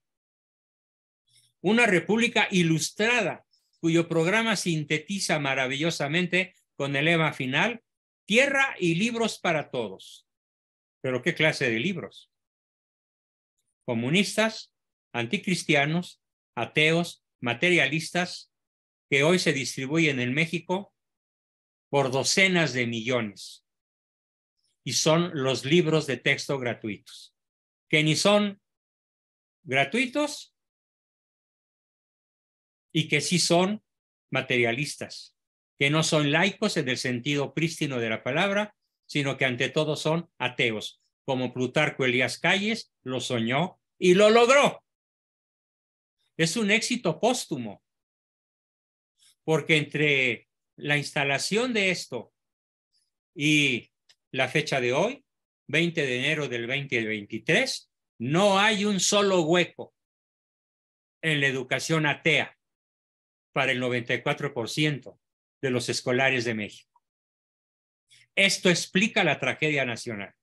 A: Una república ilustrada, cuyo programa sintetiza maravillosamente con el lema final, tierra y libros para todos. ¿Pero qué clase de libros? Comunistas, anticristianos, ateos, materialistas, que hoy se distribuyen en México por docenas de millones. Y son los libros de texto gratuitos, que ni son gratuitos y que sí son materialistas, que no son laicos en el sentido prístino de la palabra, sino que ante todo son ateos, como Plutarco Elías Calles lo soñó y lo logró. Es un éxito póstumo, porque entre la instalación de esto y la fecha de hoy, 20 de enero del 2023, no hay un solo hueco en la educación atea para el 94% de los escolares de México. Esto explica la tragedia nacional.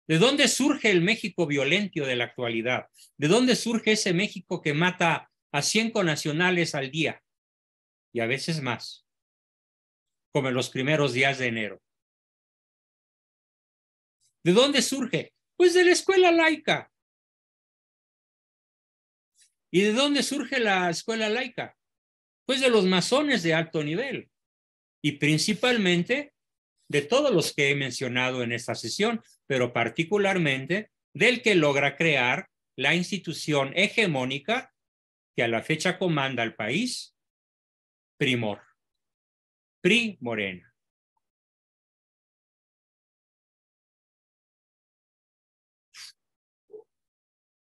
A: ¿De dónde surge el México violento de la actualidad? ¿De dónde surge ese México que mata a 100 connacionales al día y a veces más, como en los primeros días de enero? ¿De dónde surge? Pues de la escuela laica. ¿Y de dónde surge la escuela laica? Pues de los masones de alto nivel y principalmente de todos los que he mencionado en esta sesión, pero particularmente del que logra crear la institución hegemónica que a la fecha comanda al país, Primor, PRI Morena.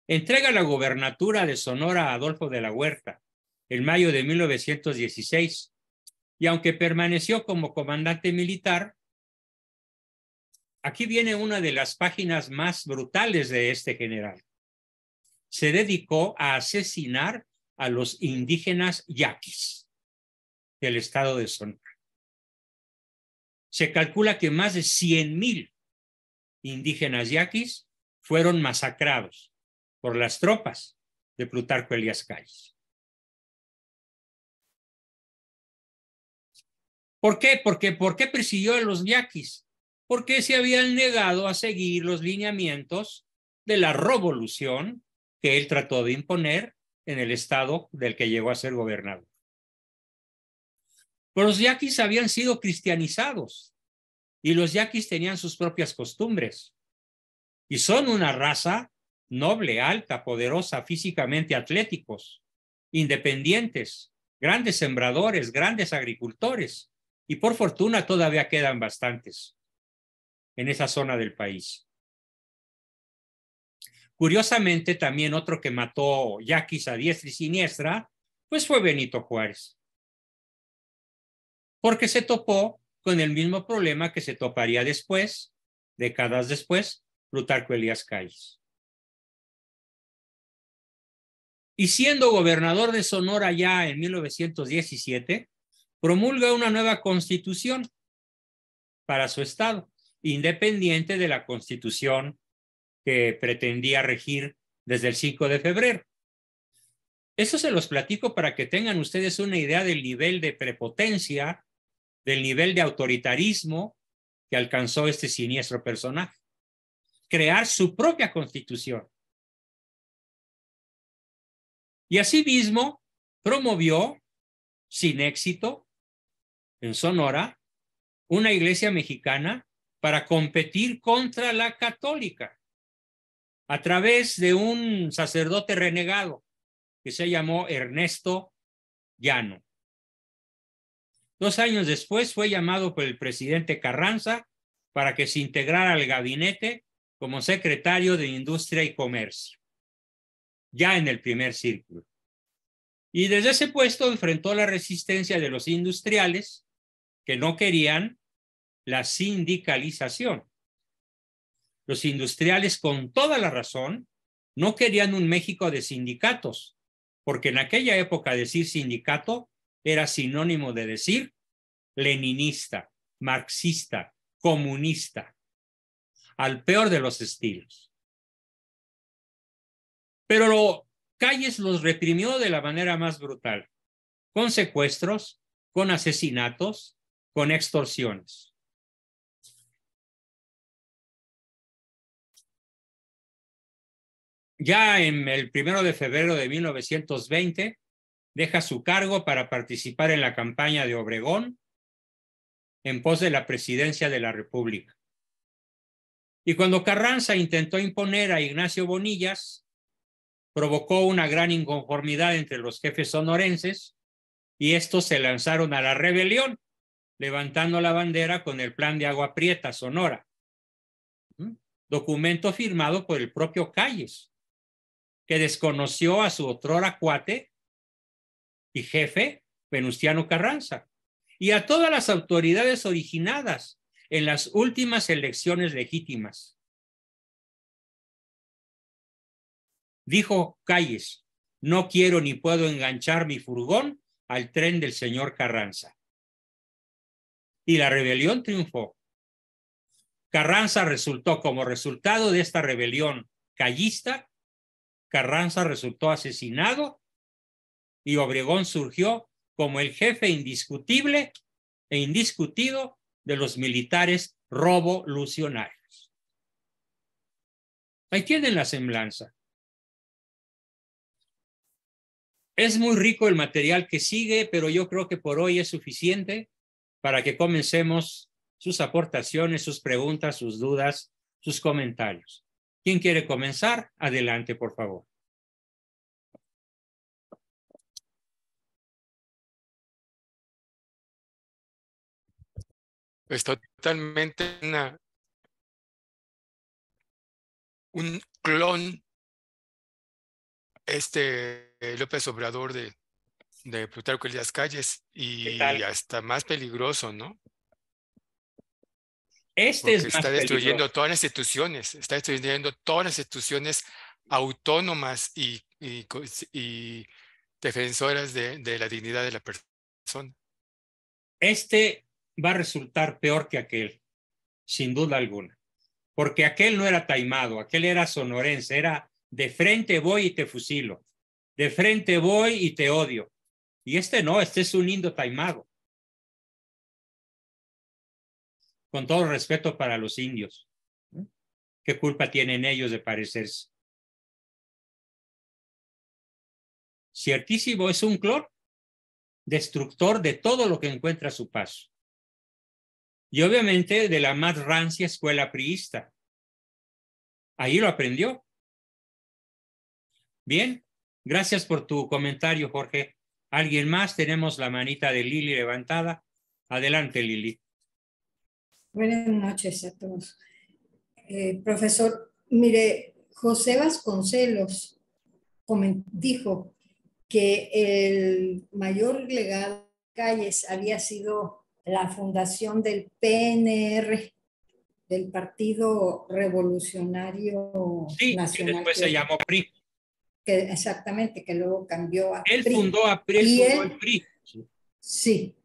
A: Entrega la gobernatura de Sonora a Adolfo de la Huerta en mayo de 1916, y aunque permaneció como comandante militar, aquí viene una de las páginas más brutales de este general. Se dedicó a asesinar a los indígenas yaquis del estado de Sonora. Se calcula que más de 100,000 indígenas yaquis fueron masacrados por las tropas de Plutarco Elías Calles. ¿Por qué? ¿Por qué persiguió a los yaquis? Porque se habían negado a seguir los lineamientos de la revolución que él trató de imponer en el estado del que llegó a ser gobernador. Pero los yaquis habían sido cristianizados y los yaquis tenían sus propias costumbres y son una raza noble, alta, poderosa, físicamente atléticos, independientes, grandes sembradores, grandes agricultores, y por fortuna todavía quedan bastantes en esa zona del país. Curiosamente, también otro que mató yaquis a diestra y siniestra, pues fue Benito Juárez, porque se topó con el mismo problema que se toparía después, décadas después, Plutarco Elías Calles. Y siendo gobernador de Sonora ya en 1917, promulga una nueva constitución para su estado, independiente de la constitución que pretendía regir desde el 5 de febrero. Eso se los platico para que tengan ustedes una idea del nivel de prepotencia, del nivel de autoritarismo que alcanzó este siniestro personaje. Crear su propia constitución. Y asimismo promovió, sin éxito, en Sonora, una iglesia mexicana para competir contra la católica a través de un sacerdote renegado que se llamó Ernesto Llano. 2 años después fue llamado por el presidente Carranza para que se integrara al gabinete como secretario de Industria y Comercio, ya en el primer círculo. Y desde ese puesto enfrentó la resistencia de los industriales que no querían la sindicalización. Los industriales, con toda la razón, no querían un México de sindicatos, porque en aquella época decir sindicato era sinónimo de decir leninista, marxista, comunista, al peor de los estilos. Pero Calles los reprimió de la manera más brutal, con secuestros, con asesinatos, con extorsiones. Ya en el 1 de febrero de 1920 deja su cargo para participar en la campaña de Obregón en pos de la presidencia de la República. Y cuando Carranza intentó imponer a Ignacio Bonillas, provocó una gran inconformidad entre los jefes sonorenses y estos se lanzaron a la rebelión, levantando la bandera con el Plan de Agua Prieta, Sonora. Documento firmado por el propio Calles, que desconoció a su otrora cuate y jefe, Venustiano Carranza, y a todas las autoridades originadas en las últimas elecciones legítimas. Dijo Calles: no quiero ni puedo enganchar mi furgón al tren del señor Carranza. Y la rebelión triunfó. Carranza resultó, como resultado de esta rebelión callista, Carranza resultó asesinado y Obregón surgió como el jefe indiscutible e indiscutido de los militares revolucionarios. Ahí tienen la semblanza. Es muy rico el material que sigue, pero yo creo que por hoy es suficiente para que comencemos sus aportaciones, sus preguntas, sus dudas, sus comentarios. ¿Quién quiere comenzar? Adelante, por favor.
B: Pues totalmente un clon, López Obrador de Plutarco Elías Calles, y hasta más peligroso, ¿no?
A: Este
B: Porque
A: es más
B: está destruyendo
A: peligroso.
B: todas las instituciones, está destruyendo todas las instituciones autónomas y defensoras de la dignidad de la persona.
A: Este va a resultar peor que aquel, sin duda alguna, porque aquel no era taimado, aquel era sonorense, era de frente voy y te fusilo, de frente voy y te odio. Y este no, este es un indio taimado. Con todo respeto para los indios. ¿Qué culpa tienen ellos de parecerse? Ciertísimo, es un clon destructor de todo lo que encuentra a su paso. Y obviamente de la más rancia escuela priista. Ahí lo aprendió. Bien, gracias por tu comentario, Jorge. ¿Alguien más? Tenemos la manita de Lili levantada. Adelante, Lili.
C: Buenas noches a todos. Profesor, mire, José Vasconcelos dijo que el mayor legado de Calles había sido la fundación del PNR, del Partido Revolucionario Nacional.
A: Que después se llamó PRI.
C: Exactamente, que luego cambió a
A: Él
C: PRI.
A: fundó a PRI, el PRI.
C: Sí.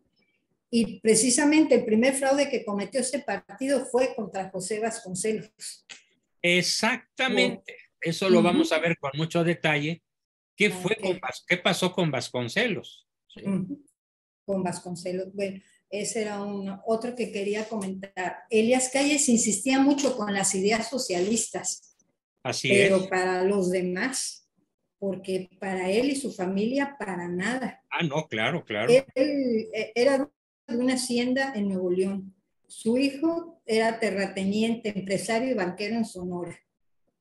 C: Y precisamente el primer fraude que cometió ese partido fue contra José Vasconcelos.
A: Exactamente. Eso lo vamos a ver con mucho detalle. ¿Qué qué pasó con Vasconcelos?
C: ¿Sí? Con Vasconcelos. Bueno, ese era otro que quería comentar. Elías Calles insistía mucho con las ideas socialistas.
A: Así
C: pero
A: es.
C: Para los demás, porque para él y su familia, para nada.
A: Ah, no, claro, claro.
C: Él era de una hacienda en Nuevo León. Su hijo era terrateniente, empresario y banquero en Sonora.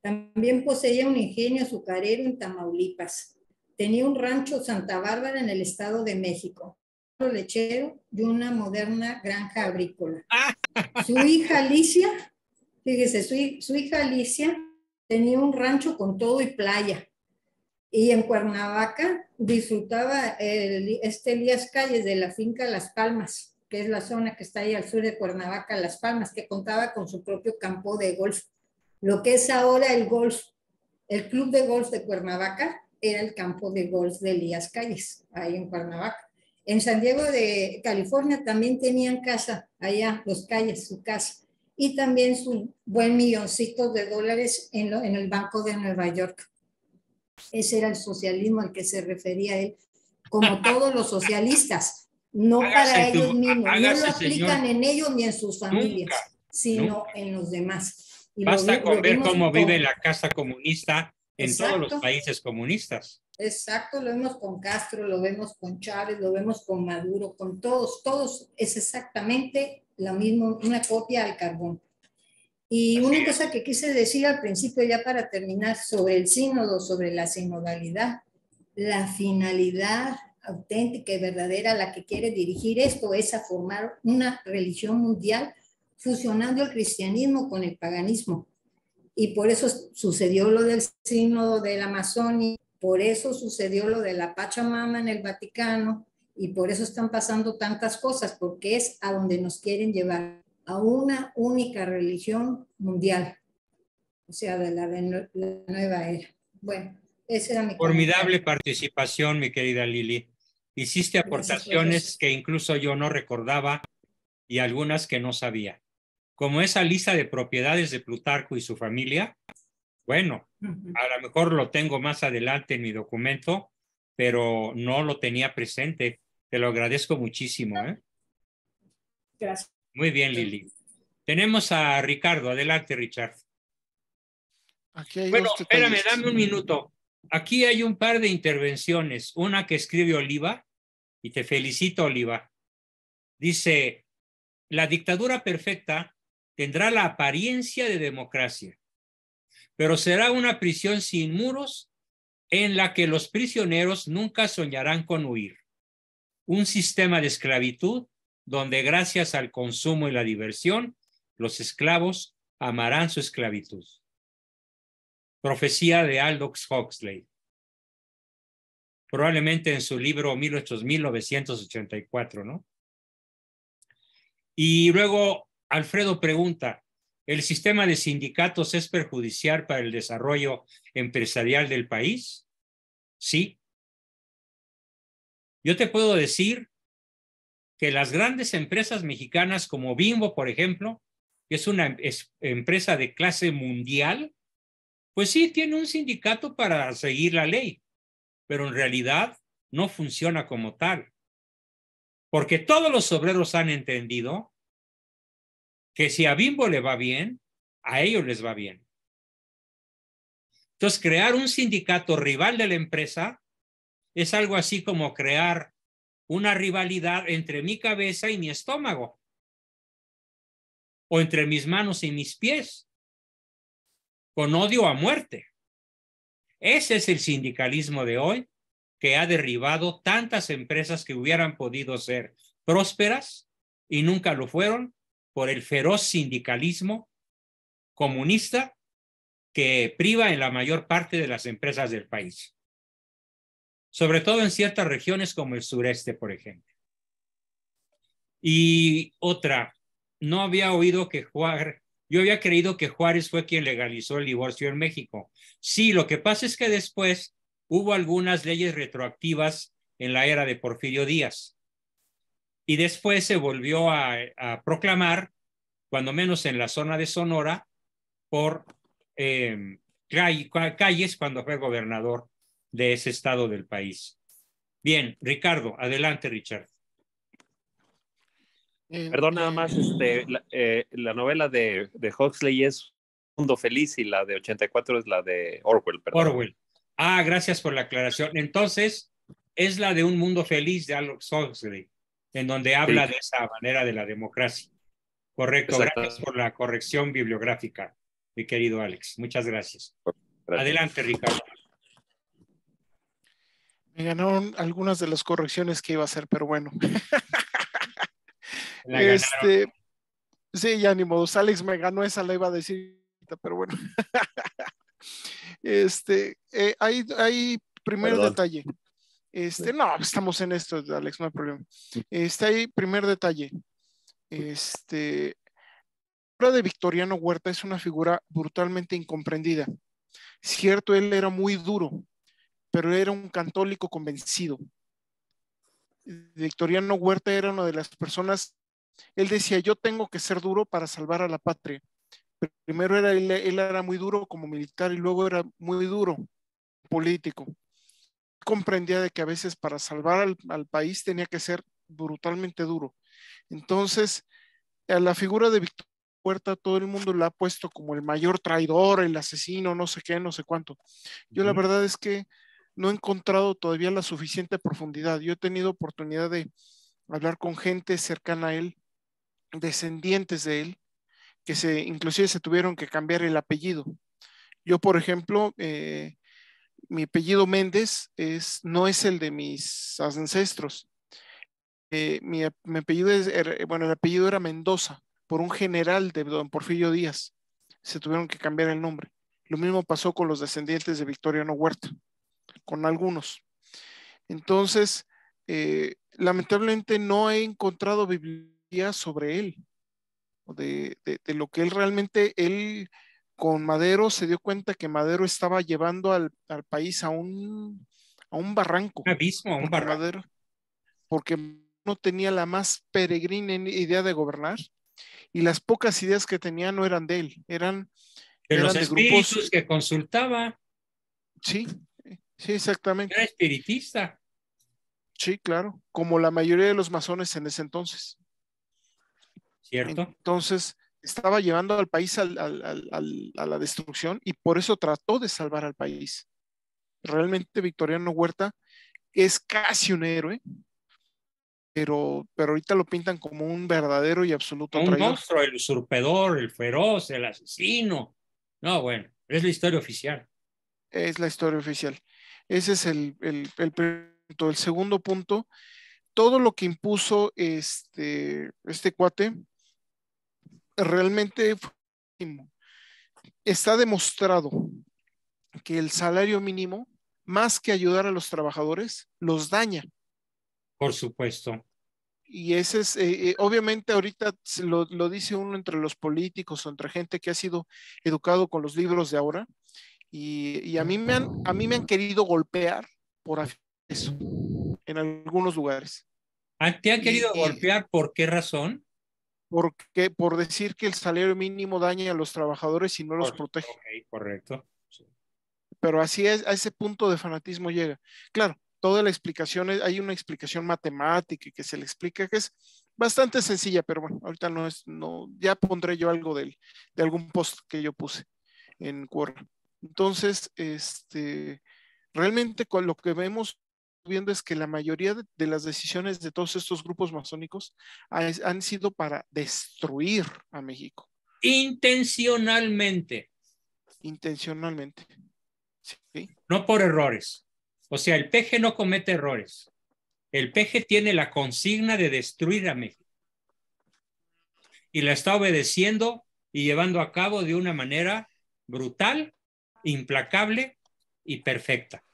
C: También poseía un ingenio azucarero en Tamaulipas. Tenía un rancho Santa Bárbara en el Estado de México, un lechero y una moderna granja agrícola. Su hija Alicia, fíjese, su hija Alicia tenía un rancho con todo y playa. Y en Cuernavaca disfrutaba Elías Calles de la finca Las Palmas, que es la zona que está ahí al sur de Cuernavaca, Las Palmas, que contaba con su propio campo de golf. Lo que es ahora el golf, el club de golf de Cuernavaca, era el campo de golf de Elías Calles, ahí en Cuernavaca. En San Diego de California también tenían casa, allá los Calles, su casa, y también su buen milloncito de dólares en el Banco de Nueva York. Ese era el socialismo al que se refería él, como todos los socialistas, no para ellos mismos, no lo aplican en ellos ni en sus familias, sino en los demás.
A: Basta con ver cómo vive la casa comunista en todos los
C: Exacto.
A: países comunistas.
C: Exacto, lo vemos con Castro, lo vemos con Chávez, lo vemos con Maduro, con todos es exactamente lo mismo, una copia al carbón. Y una cosa que quise decir al principio, ya para terminar, sobre el sínodo, sobre la sinodalidad, la finalidad auténtica y verdadera a la que quiere dirigir esto es a formar una religión mundial fusionando el cristianismo con el paganismo. Y por eso sucedió lo del sínodo del Amazonia, por eso sucedió lo de la Pachamama en el Vaticano, y por eso están pasando tantas cosas, porque es a donde nos quieren llevar, a una única religión mundial, o sea, de la nueva era. Bueno, ese era mi
A: Formidable
C: comentario.
A: participación, mi querida Lili. Hiciste
C: Gracias,
A: aportaciones
C: profesor.
A: que incluso yo no recordaba y algunas que no sabía. Como esa lista de propiedades de Plutarco y su familia, bueno, a lo mejor lo tengo más adelante en mi documento, pero no lo tenía presente. Te lo agradezco muchísimo, ¿eh?
C: Gracias.
A: Muy bien, Lili. Tenemos a Ricardo. Adelante, Richard.
D: Aquí hay
A: Bueno,
D: dos
A: espérame,
D: detalles.
A: dame un minuto. Aquí hay un par de intervenciones. Una que escribe Oliva, y te felicito, Oliva. Dice, la dictadura perfecta tendrá la apariencia de democracia, pero será una prisión sin muros en la que los prisioneros nunca soñarán con huir. Un sistema de esclavitud donde gracias al consumo y la diversión, los esclavos amarán su esclavitud. Profecía de Aldous Huxley. Probablemente en su libro 1984, ¿no? Y luego Alfredo pregunta, ¿el sistema de sindicatos es perjudicial para el desarrollo empresarial del país? Sí. Yo te puedo decir que las grandes empresas mexicanas como Bimbo, por ejemplo, que es una empresa de clase mundial, pues sí, tiene un sindicato para seguir la ley, pero en realidad no funciona como tal, porque todos los obreros han entendido que si a Bimbo le va bien, a ellos les va bien. Entonces, crear un sindicato rival de la empresa es algo así como crear una rivalidad entre mi cabeza y mi estómago, o entre mis manos y mis pies, con odio a muerte. Ese es el sindicalismo de hoy, que ha derribado tantas empresas que hubieran podido ser prósperas y nunca lo fueron por el feroz sindicalismo comunista que priva en la mayor parte de las empresas del país, sobre todo en ciertas regiones como el sureste, por ejemplo. Y otra, no había oído que Juárez, yo había creído que Juárez fue quien legalizó el divorcio en México. Sí, lo que pasa es que después hubo algunas leyes retroactivas en la era de Porfirio Díaz. Y después se volvió a proclamar, cuando menos en la zona de Sonora, por Calles cuando fue gobernador de ese estado del país. Bien, Ricardo, adelante, Richard.
E: Perdón, nada más, la novela de Huxley es Mundo Feliz y la de 84 es la de Orwell, perdón.
A: Orwell. Ah, gracias por la aclaración. Entonces, es la de Un Mundo Feliz de Aldous Huxley, en donde habla de esa manera de la democracia. Correcto, gracias por la corrección bibliográfica, mi querido Alex. Muchas gracias. Adelante, Ricardo.
D: Me ganaron algunas de las correcciones que iba a hacer, pero bueno. Sí, ya ni modo. Alex me ganó esa, la iba a decir, pero bueno. Hay primer detalle. No, estamos en esto, Alex, no hay problema. Hay primer detalle. La figura de Victoriano Huerta es una figura brutalmente incomprendida. Cierto, él era muy duro, pero era un católico convencido. Victoriano Huerta era una de las personas, él decía, yo tengo que ser duro para salvar a la patria. Primero él era muy duro como militar y luego era muy duro político. Comprendía de que a veces para salvar al país tenía que ser brutalmente duro. Entonces, a la figura de Huerta todo el mundo lo ha puesto como el mayor traidor, el asesino, no sé qué, no sé cuánto. Yo la verdad es que no he encontrado todavía la suficiente profundidad. Yo he tenido oportunidad de hablar con gente cercana a él, descendientes de él, que inclusive se tuvieron que cambiar el apellido. Yo, por ejemplo, mi apellido Méndez no es el de mis ancestros. Mi apellido el apellido era Mendoza, por un general de don Porfirio Díaz. Se tuvieron que cambiar el nombre. Lo mismo pasó con los descendientes de Victoriano Huerta, con algunos. Entonces, lamentablemente no he encontrado bibliografía sobre él, de lo que él realmente, él con Madero se dio cuenta que Madero estaba llevando al país a un barranco.
A: Un abismo, un barranco.
D: Madero, porque no tenía la más peregrina idea de gobernar y las pocas ideas que tenía no eran de él, eran
A: de los
D: de
A: espíritus
D: grupos
A: que consultaba.
D: Sí, exactamente.
A: Era espiritista.
D: Sí, claro, como la mayoría de los masones en ese entonces.
A: ¿Cierto?
D: Entonces, estaba llevando al país a la destrucción y por eso trató de salvar al país. Realmente Victoriano Huerta es casi un héroe, pero ahorita lo pintan como un verdadero y absoluto
A: Un
D: traidor.
A: monstruo, el usurpador, el feroz, el asesino. No, bueno, es la historia oficial.
D: Es la historia oficial. Ese es el punto. El segundo punto, todo lo que impuso este cuate realmente está demostrado que el salario mínimo, más que ayudar a los trabajadores, los daña.
A: Por supuesto.
D: Y ese es, obviamente ahorita lo dice uno entre los políticos o entre gente que ha sido educado con los libros de ahora, y a mí me han querido golpear por eso en algunos lugares.
A: ¿Te han querido golpear? ¿Por qué razón?
D: Porque por decir que el salario mínimo daña a los trabajadores y no los protege.
A: Ok, correcto. Sí.
D: Pero así es, a ese punto de fanatismo llega. Claro, toda la explicación, hay una explicación matemática que se le explica que es bastante sencilla, pero bueno, ahorita ya pondré yo algo de algún post que yo puse en Quora. Entonces, realmente con lo que vemos viendo es que la mayoría de las decisiones de todos estos grupos masónicos han sido para destruir a México.
A: Intencionalmente.
D: Intencionalmente. Sí.
A: No por errores. O sea, el PG no comete errores. El PG tiene la consigna de destruir a México. Y la está obedeciendo y llevando a cabo de una manera brutal, implacable y perfecta.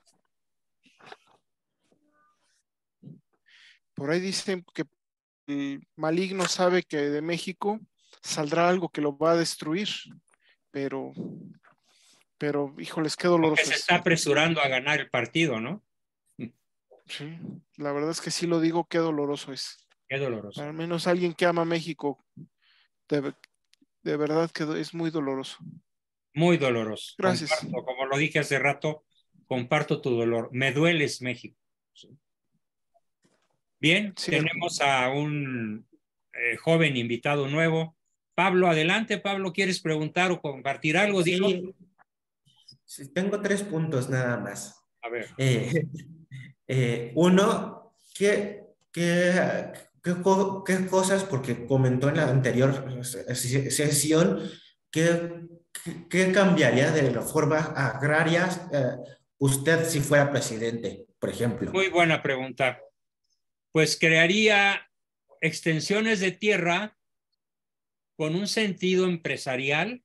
D: Por ahí dicen que el maligno sabe que de México saldrá algo que lo va a destruir, pero híjoles, qué doloroso.
A: Porque se está apresurando a ganar el partido, ¿no?
D: Sí, la verdad es que sí lo digo, qué doloroso es.
A: Qué doloroso.
D: Al menos alguien que ama México, de verdad que es muy doloroso.
A: Muy doloroso.
D: Gracias.
A: Como lo dije hace rato, comparto tu dolor. Me dueles, México. Bien,
D: Cierto.
A: Tenemos a un joven invitado nuevo. Pablo, adelante. Pablo, ¿quieres preguntar o compartir algo?
F: Sí, tengo 3 puntos nada más.
A: A ver.
F: Uno, ¿qué cosas, porque comentó en la anterior sesión, qué cambiaría de reformas agrarias usted si fuera presidente, por ejemplo?
A: Muy buena pregunta. Pues crearía extensiones de tierra con un sentido empresarial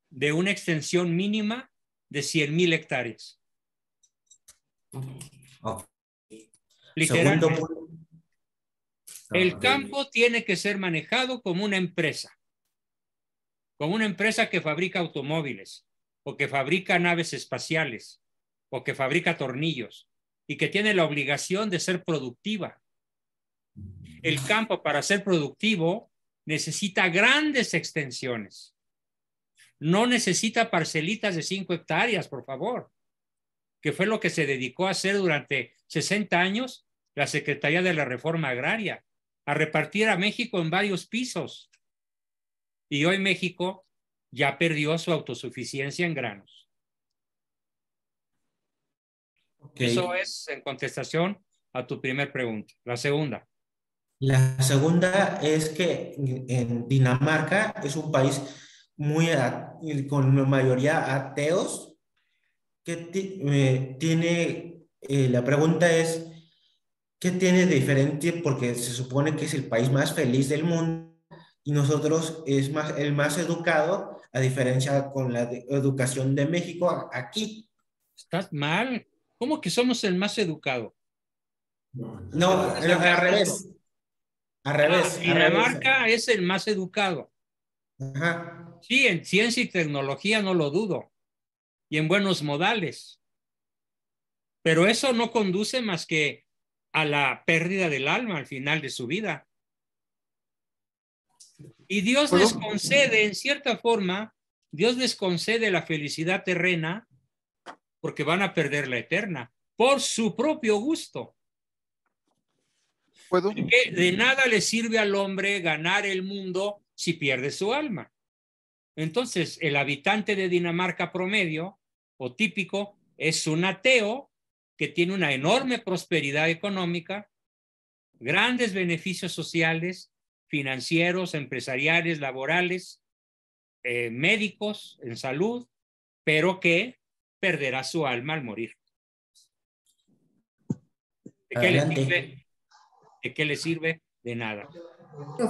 A: de una extensión mínima de 100,000 hectáreas.
F: Oh.
A: Literalmente.
F: Segundo punto.
A: El campo tiene que ser manejado como una empresa que fabrica automóviles o que fabrica naves espaciales o que fabrica tornillos y que tiene la obligación de ser productiva. El campo, para ser productivo, necesita grandes extensiones. No necesita parcelitas de 5 hectáreas, por favor, que fue lo que se dedicó a hacer durante 60 años la Secretaría de la Reforma Agraria, a repartir a México en varios pisos. Y hoy México ya perdió su autosuficiencia en granos.
F: Okay.
A: Eso es en contestación a tu primer pregunta. La segunda.
F: La segunda es que en Dinamarca es un país con mayoría ateos, que tiene, la pregunta es, ¿qué tiene de diferente? Porque se supone que es el país más feliz del mundo y nosotros es el más educado, a diferencia con la educación de México aquí.
A: Estás mal. ¿Cómo que somos el más educado?
F: No, al revés. Al revés.
A: Dinamarca es el más educado.
F: Ajá.
A: Sí, en ciencia y tecnología no lo dudo. Y en buenos modales. Pero eso no conduce más que a la pérdida del alma al final de su vida. Y Dios les concede, en cierta forma, Dios les concede la felicidad terrena porque van a perder la eterna por su propio gusto. Porque de nada le sirve al hombre ganar el mundo si pierde su alma. Entonces, el habitante de Dinamarca promedio o típico es un ateo que tiene una enorme prosperidad económica, grandes beneficios sociales, financieros, empresariales, laborales, médicos, en salud, pero que perderá su alma al morir. ¿De qué le sirve? ¿De qué le sirve? De nada.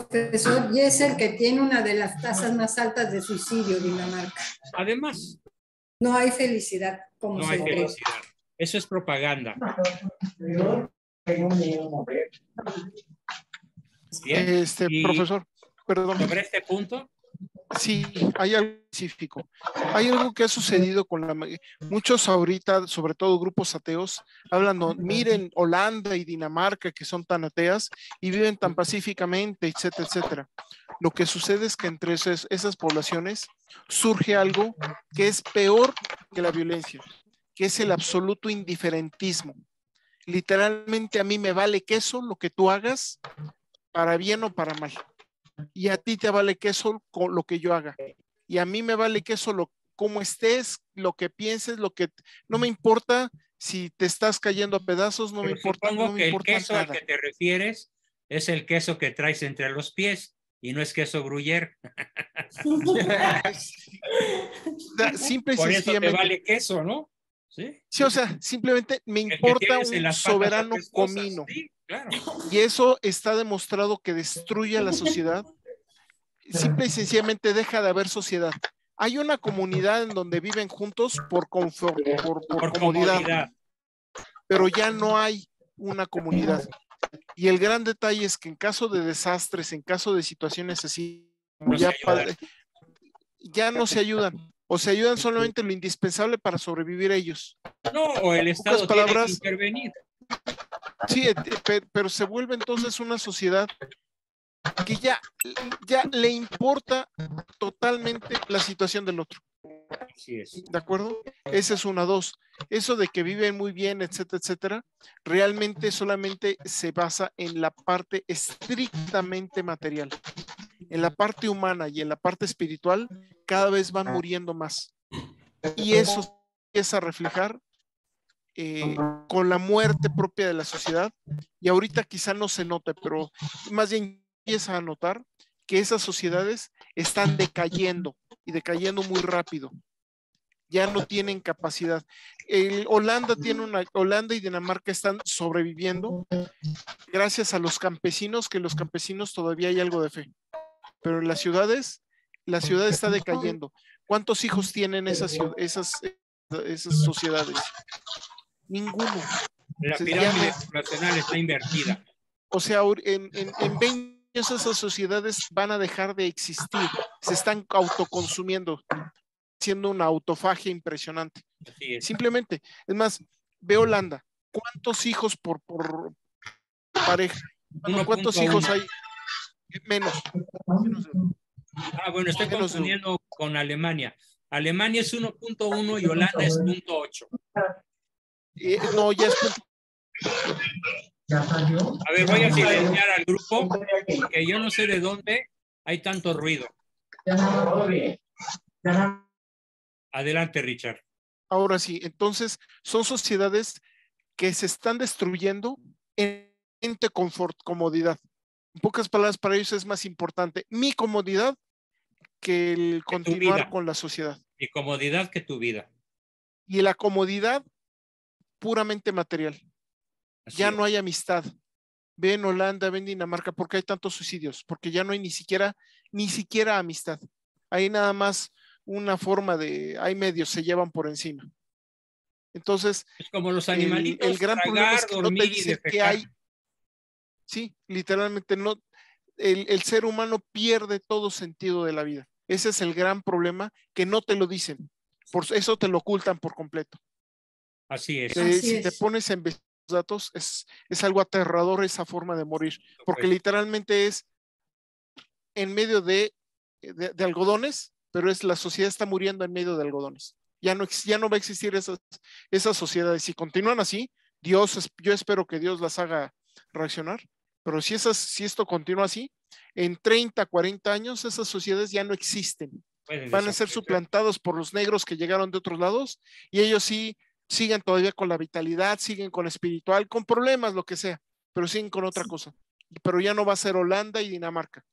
C: Profesor, y es el que tiene una de las tasas más altas de suicidio, Dinamarca.
A: Además,
C: no hay felicidad como
A: no
C: se
A: hay
C: cree.
A: felicidad. Eso es propaganda. Bien.
D: Profesor, perdón.
A: ¿Sobre este punto?
D: Sí, hay algo específico. Hay algo que ha sucedido con muchos ahorita, sobre todo grupos ateos, hablan, miren Holanda y Dinamarca que son tan ateas y viven tan pacíficamente, etcétera, etcétera. Lo que sucede es que entre esas poblaciones surge algo que es peor que la violencia, que es el absoluto indiferentismo. Literalmente a mí me vale queso lo que tú hagas, para bien o para mal. Y a ti te vale queso lo que yo haga. Y a mí me vale queso cómo estés, lo que pienses, no me importa si te estás cayendo a pedazos, no me importa.
A: Supongo
D: no me
A: que
D: importa
A: el queso
D: nada.
A: al que te refieres es el queso que traes entre los pies y no es queso gruyere.
D: Simple y
A: Por eso
D: sencillamente.
A: te vale queso, ¿no? Sí.
D: Sí, o sea, simplemente me importa un soberano comino.
A: Sí, claro.
D: Y eso está demostrado que destruye a la sociedad. Simple y sencillamente deja de haber sociedad. Hay una comunidad en donde viven juntos por comodidad, pero ya no hay una comunidad. Y el gran detalle es que en caso de desastres, en caso de situaciones así, ya no se ayudan. O se ayudan solamente lo indispensable para sobrevivir ellos.
A: No, o el Estado tiene que intervenir.
D: Sí, pero se vuelve entonces una sociedad que ya le importa totalmente la situación del otro.
A: Así es.
D: ¿De acuerdo? Esa es una. Dos. Eso de que viven muy bien, etcétera, etcétera, realmente solamente se basa en la parte estrictamente material. En la parte humana y en la parte espiritual, cada vez van muriendo más. Y eso empieza a reflejar con la muerte propia de la sociedad. Y ahorita quizá no se note, pero más bien empieza a notar que esas sociedades están decayendo y decayendo muy rápido. Ya no tienen capacidad. Holanda y Dinamarca están sobreviviendo gracias a los campesinos, que los campesinos todavía hay algo de fe. Pero en la ciudad está decayendo. ¿Cuántos hijos tienen esas sociedades? Ninguno.
A: La pirámide poblacional está invertida.
D: O sea, en 20 años esas sociedades van a dejar de existir. Se están autoconsumiendo, haciendo una autofagia impresionante. Simplemente, es más, ve Holanda. ¿Cuántos hijos por pareja? ¿Cuántos hijos hay? Menos.
A: Bueno, estoy confundiendo con Alemania. Alemania es 1.1 y Holanda es 0.8.
D: No, ya es.
A: A ver, voy a silenciar al grupo, porque yo no sé de dónde hay tanto ruido. Adelante, Richard.
D: Ahora sí, entonces son sociedades que se están destruyendo en confort, comodidad. En pocas palabras, para ellos es más importante mi comodidad que el continuar con la sociedad.
A: Mi comodidad que tu vida.
D: Y la comodidad puramente material.
A: Así
D: ya
A: es.
D: no hay amistad. Ve en Holanda, ve en Dinamarca, porque hay tantos suicidios, porque ya no hay ni siquiera amistad. Hay nada más una forma de, hay medios, se llevan por encima. Entonces,
A: es como los animalitos,
D: el gran problema es que no te dicen qué hay. Sí, literalmente no. El ser humano pierde todo sentido de la vida. Ese es el gran problema, que no te lo dicen. Por eso te lo ocultan por completo.
A: Así es.
D: Si te pones a investigar datos, es algo aterrador esa forma de morir, porque literalmente es en medio de algodones, pero la sociedad está muriendo en medio de algodones. Ya no va a existir esas sociedades. Si continúan así, yo espero que Dios las haga reaccionar, pero si esto continúa así, en 30, 40 años esas sociedades ya no existen. Van a ser suplantados por los negros que llegaron de otros lados, y ellos sí siguen todavía con la vitalidad, siguen con espiritual, con problemas, lo que sea, pero siguen con otra cosa. Pero ya no va a ser Holanda y Dinamarca.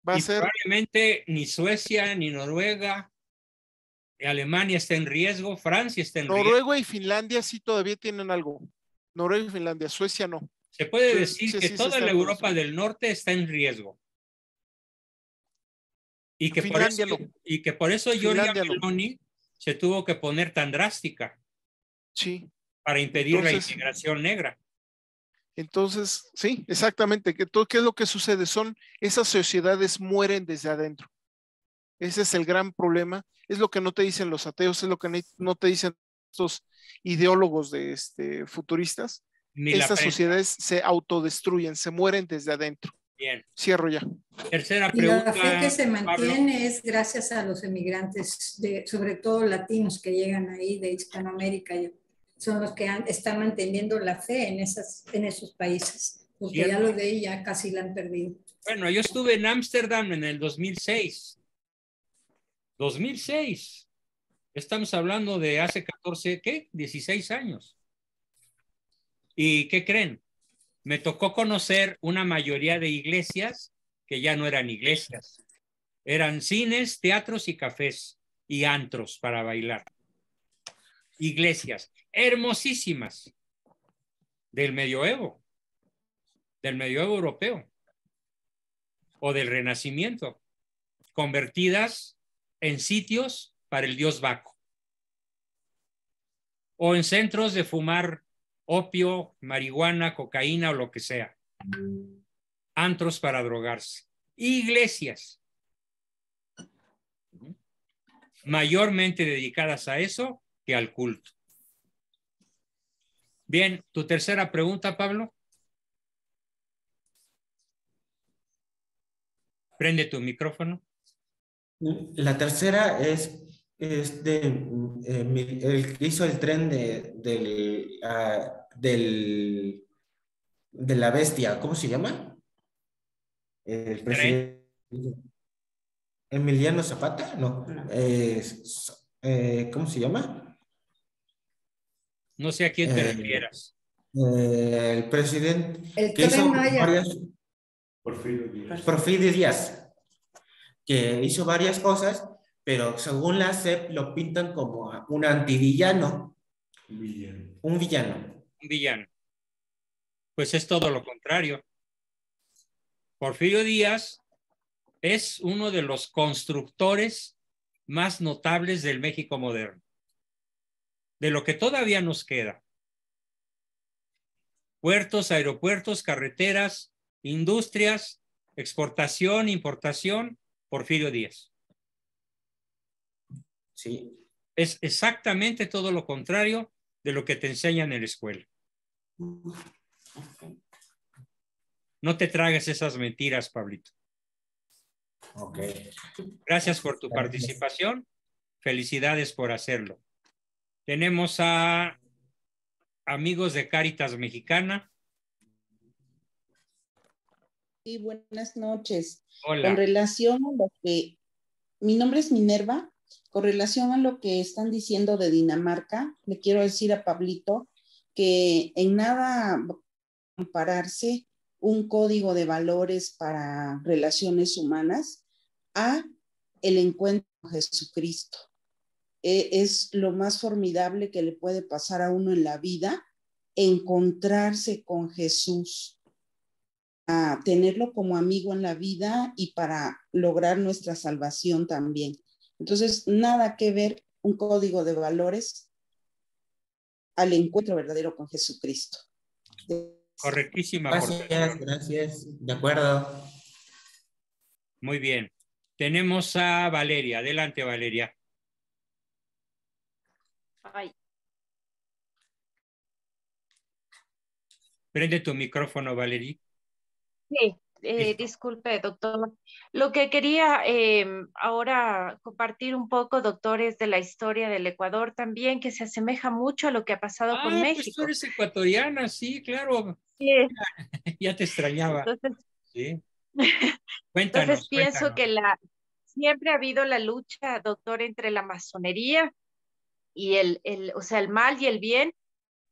D: Va a ser...
A: Probablemente ni Suecia, ni Noruega, Alemania está en riesgo, Francia está en riesgo.
D: Noruega y Finlandia sí todavía tienen algo. Noruega y Finlandia, Suecia no.
A: Se puede decir que toda la Europa del Norte está en riesgo. Y que
D: Finlandia no.
A: Y que por eso Giorgia Meloni se tuvo que poner tan drástica.
D: Sí.
A: Para impedir la inmigración negra.
D: Entonces, sí, exactamente. ¿Qué es lo que sucede? Esas sociedades mueren desde adentro. Ese es el gran problema. Es lo que no te dicen los ateos, es lo que no te dicen estos ideólogos futuristas. Esas sociedades se autodestruyen, se mueren desde adentro.
A: Bien.
D: Cierro ya.
A: Tercera pregunta.
C: Y la fe que se mantiene es gracias a los emigrantes, sobre todo latinos que llegan ahí de Hispanoamérica. Son los que están manteniendo la fe en esos países, porque ¿cierto? Ya los de ahí ya casi la han perdido.
A: Bueno, yo estuve en Ámsterdam en el 2006. 2006. Estamos hablando de hace 16 años. ¿Y qué creen? Me tocó conocer una mayoría de iglesias que ya no eran iglesias. Eran cines, teatros y cafés y antros para bailar. Iglesias hermosísimas del medioevo europeo o del Renacimiento, convertidas en sitios para el dios Baco o en centros de fumar opio, marihuana, cocaína o lo que sea. Antros para drogarse. Iglesias mayormente dedicadas a eso que al culto. Bien, tu tercera pregunta, Pablo. Prende tu micrófono.
F: La tercera es el que hizo el tren de la bestia. ¿Cómo se llama? El presidente Emiliano Zapata. No. ¿Cómo se llama?
A: No sé a quién te refieras.
F: El presidente
C: el
F: que hizo
C: varias...
F: Porfirio Díaz, que hizo varias cosas, pero según la CEP lo pintan como un antivillano. Un villano.
A: Pues es todo lo contrario. Porfirio Díaz es uno de los constructores más notables del México moderno, de lo que todavía nos queda. Puertos, aeropuertos, carreteras, industrias, exportación, importación, Porfirio Díaz.
F: Sí.
A: Es exactamente todo lo contrario de lo que te enseñan en la escuela. No te tragues esas mentiras, Pablito.
F: Ok.
A: Gracias por tu participación. Felicidades por hacerlo. Tenemos a amigos de Cáritas Mexicana.
G: Sí, buenas noches.
A: Hola.
G: Con relación a lo que Mi nombre es Minerva. Con relación a lo que están diciendo de Dinamarca, le quiero decir a Pablito que en nada va a compararse un código de valores para relaciones humanas a el encuentro con Jesucristo. Es lo más formidable que le puede pasar a uno en la vida, encontrarse con Jesús, a tenerlo como amigo en la vida y para lograr nuestra salvación también. Entonces, nada que ver un código de valores al encuentro verdadero con Jesucristo.
A: Correctísima.
F: Gracias, gracias. De acuerdo.
A: Muy bien. Tenemos a Valeria. Adelante, Valeria.
H: Ay.
A: Prende tu micrófono, Valeria.
H: Sí, disculpe, doctor. Lo que quería ahora compartir un poco, doctor, es de la historia del Ecuador también, que se asemeja mucho a lo que ha pasado con
A: Pues tú
H: México.
A: eres ecuatoriana, sí, claro.
H: Sí.
A: Ya te extrañaba.
H: Entonces,
A: Sí.
H: entonces pienso
A: Cuéntanos.
H: que siempre ha habido la lucha, doctor, entre la masonería y o sea, el mal y el bien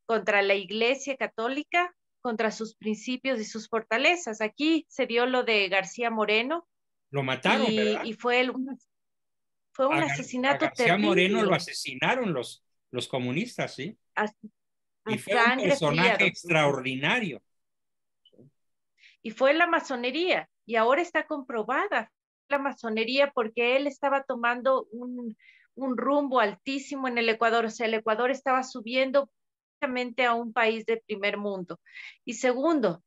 H: contra la Iglesia Católica, contra sus principios y sus fortalezas. Aquí se vio lo de García Moreno
A: Lo mataron, ¿verdad?
H: y fue un
A: A
H: asesinato
A: García Moreno lo
H: terrible,
A: asesinaron los comunistas, ¿sí?
H: a,
A: Y
H: a
A: fue un
H: sangre fría,
A: personaje
H: doctor.
A: extraordinario.
H: Y fue la masonería, y ahora está comprobada la masonería porque él estaba tomando un rumbo altísimo en el Ecuador, o sea, el Ecuador estaba subiendo prácticamente a un país de primer mundo. Y segundo,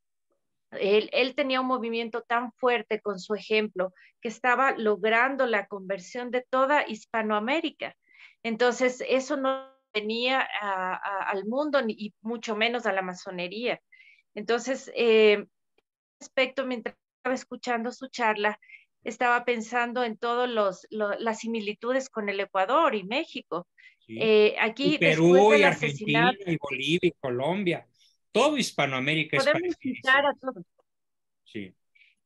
H: él tenía un movimiento tan fuerte con su ejemplo que estaba logrando la conversión de toda Hispanoamérica. Entonces, eso no venía al mundo y mucho menos a la masonería. Entonces, aspecto, mientras estaba escuchando su charla, estaba pensando en todas las similitudes con el Ecuador y México.
A: ¿Sí? Y
H: Aquí, después
A: Perú, y
H: del
A: Argentina,
H: asesinato,
A: y Bolivia, y Colombia. Todo Hispanoamérica es
H: podemos citar
A: parecidísimo.
H: a todos.
A: Sí.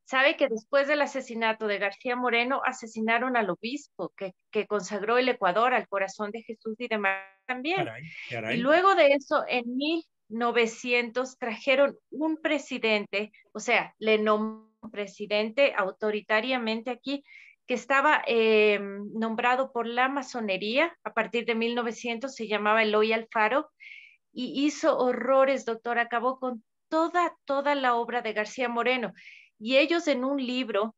H: Sabe que después del asesinato de García Moreno, asesinaron al obispo que consagró el Ecuador al corazón de Jesús y demás también.
A: Caray,
H: Y
A: caray.
H: luego de eso, en 1900 trajeron un presidente, o sea, le nombraron presidente autoritariamente aquí, que estaba nombrado por la masonería a partir de 1900, se llamaba Eloy Alfaro, y hizo horrores, doctor, acabó con toda la obra de García Moreno. Y ellos en un libro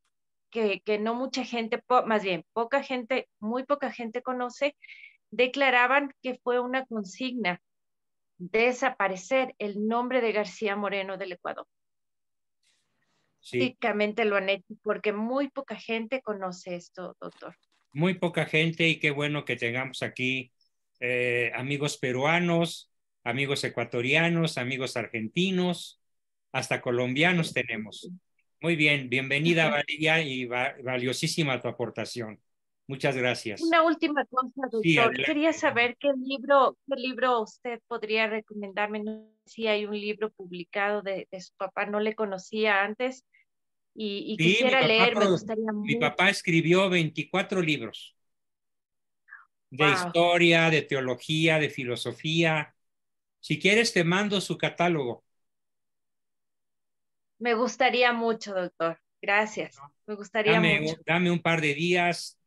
H: que no mucha gente, más bien poca gente, muy poca gente conoce, declaraban que fue una consigna desaparecer el nombre de García Moreno del Ecuador.
A: Sí.
H: Prácticamente lo han hecho porque muy poca gente conoce esto, doctor.
A: Muy poca gente, y qué bueno que tengamos aquí amigos peruanos, amigos ecuatorianos, amigos argentinos, hasta colombianos tenemos. Muy bien, bienvenida Valeria, y valiosísima tu aportación. Muchas gracias.
H: Una última cosa,
A: Sí,
H: doctor.
A: adelante.
H: Quería saber qué libro usted podría recomendarme. No sé si hay un libro publicado de su papá, no le conocía antes y
A: Sí,
H: quisiera leer, me gustaría
A: mi
H: mucho.
A: papá escribió 24 libros de
H: Wow,
A: historia, de teología, de filosofía. Si quieres, te mando su catálogo.
H: me gustaría mucho, doctor. Gracias. Me gustaría mucho.
A: Dame un par de días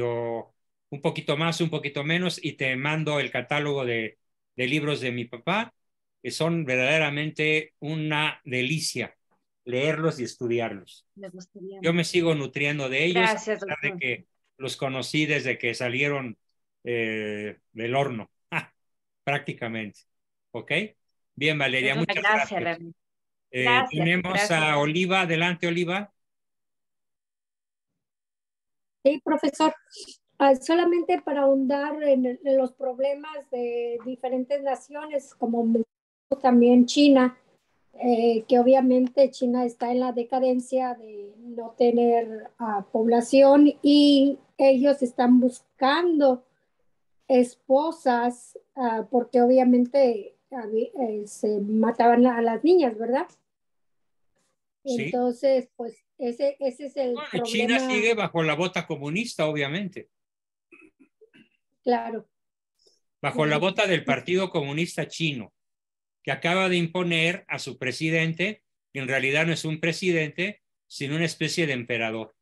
A: o un poquito más, un poquito menos, y te mando el catálogo de libros de mi papá, que son verdaderamente una delicia leerlos y estudiarlos.
H: Me gustaría
A: Yo me
H: mucho.
A: sigo nutriendo de ellos, a
H: Gracias,
A: pesar de
H: doctor.
A: que los conocí desde que salieron del horno, prácticamente. ¿Ok? Bien, Valeria,
H: Es una
A: muchas
H: gracia,
A: gracias.
H: realmente. Gracias,
A: Tenemos
H: gracias.
A: a Oliva. Adelante, Oliva.
I: Sí, profesor. Solamente para ahondar en los problemas de diferentes naciones, como también China, que obviamente China está en la decadencia de no tener población y ellos están buscando esposas porque obviamente se mataban a las niñas, ¿verdad?
A: Sí.
I: Entonces, pues Ese es el
A: Bueno,
I: problema.
A: China sigue bajo la bota comunista, obviamente.
I: Claro.
A: Bajo la bota del Partido Comunista Chino, que acaba de imponer a su presidente, que en realidad no es un presidente, sino una especie de emperador.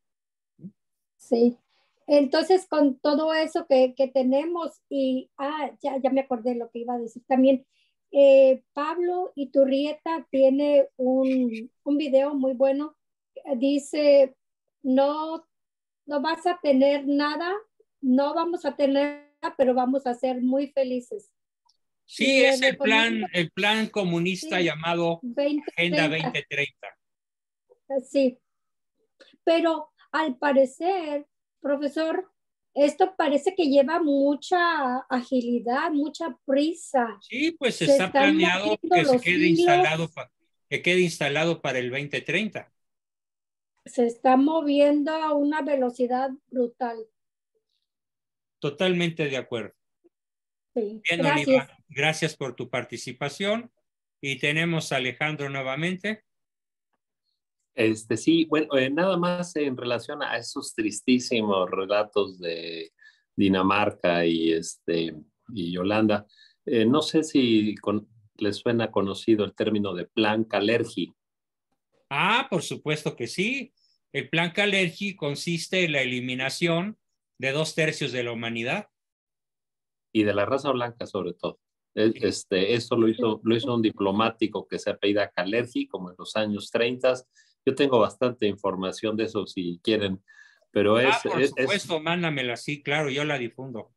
I: Sí. Entonces, con todo eso que tenemos, y ya me acordé lo que iba a decir también. Pablo Iturrieta tiene un video muy bueno. Dice, no vas a tener nada, no vamos a tener nada, pero vamos a ser muy felices.
A: Sí, es el plan comunista, sí, llamado
I: 2030.
A: Agenda 2030.
I: Sí, pero al parecer, profesor, esto parece que lleva mucha agilidad, mucha prisa.
A: Sí, pues está planeado que quede instalado para el 2030.
I: Se está moviendo a una velocidad brutal.
A: Totalmente de acuerdo.
I: Sí,
A: bien,
I: gracias.
A: Oliva, gracias por tu participación. Y tenemos a Alejandro nuevamente.
E: Sí, bueno, nada más en relación a esos tristísimos relatos de Dinamarca y Holanda. No sé si les suena conocido el término de plan Kalergi.
A: Por supuesto que sí. El plan Kalergi consiste en la eliminación de 2/3 de la humanidad.
E: Y de la raza blanca, sobre todo. Esto lo hizo un diplomático que se apellida Kalergi, como en los años 30. Yo tengo bastante información de eso si quieren, pero
A: por supuesto, mándamela, sí, claro, yo la difundo.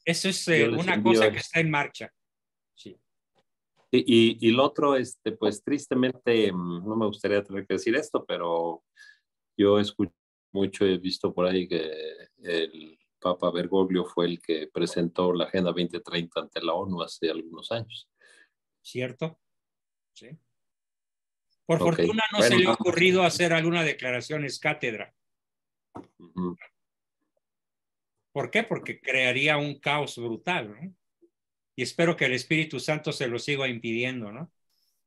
A: Eso es una cosa que está en marcha. Sí.
E: Y lo otro, pues tristemente, no me gustaría tener que decir esto, pero yo escucho mucho, he visto por ahí que el Papa Bergoglio fue el que presentó la Agenda 2030 ante la ONU hace algunos años.
A: ¿Cierto? Sí. Por fortuna no se le ha ocurrido hacer alguna declaración ex cátedra. ¿Por qué? Porque crearía un caos brutal, ¿no? Y espero que el Espíritu Santo se lo siga impidiendo, ¿no?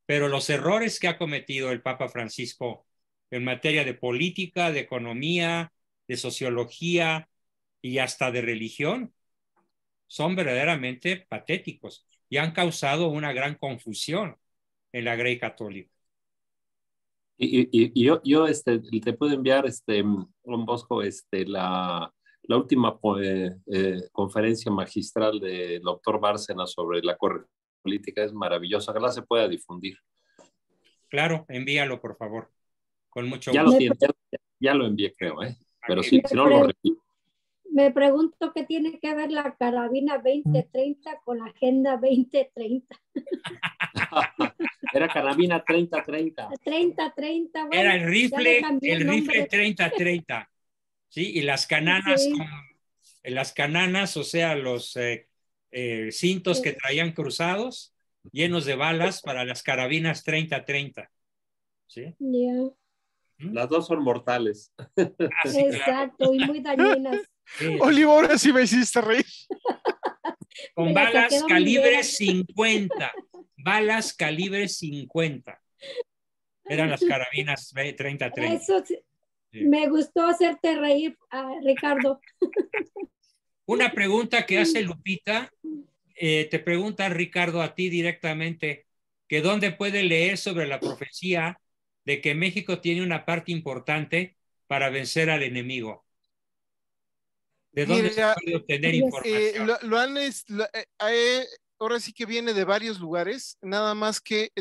A: Pero los errores que ha cometido el Papa Francisco en materia de política, de economía, de sociología y hasta de religión son verdaderamente patéticos y han causado una gran confusión en la Grey católica.
E: Y yo te puedo enviar, Don Bosco, la última conferencia magistral del doctor Bárcena sobre la corrección política es maravillosa. Ojalá se pueda difundir.
A: Claro, envíalo, por favor. Con mucho
E: gusto. Ya lo envié, creo, pero si no lo repito.
I: Me pregunto qué tiene que ver la carabina 2030 con la Agenda 2030.
E: Era carabina 3030.
I: 3030, bueno,
A: era el rifle 3030. ¿Sí? Y las cananas, sí. Las cananas, o sea, los cintos que traían cruzados, llenos de balas para las carabinas 3030. ¿Sí?
I: Yeah.
E: Las dos son mortales.
I: Exacto, claro. Y muy dañinas.
D: Sí. Oliva, ahora sí me hiciste reír.
A: Con balas calibre 50. Balas calibre 50. Eran las carabinas 3030.
I: Eso sí. Me gustó hacerte reír, Ricardo.
A: Una pregunta que hace Lupita. Te pregunta Ricardo a ti directamente, que dónde puede leer sobre la profecía de que México tiene una parte importante para vencer al enemigo. ¿De dónde se puede obtener información?
D: Ahora sí que viene de varios lugares, nada más que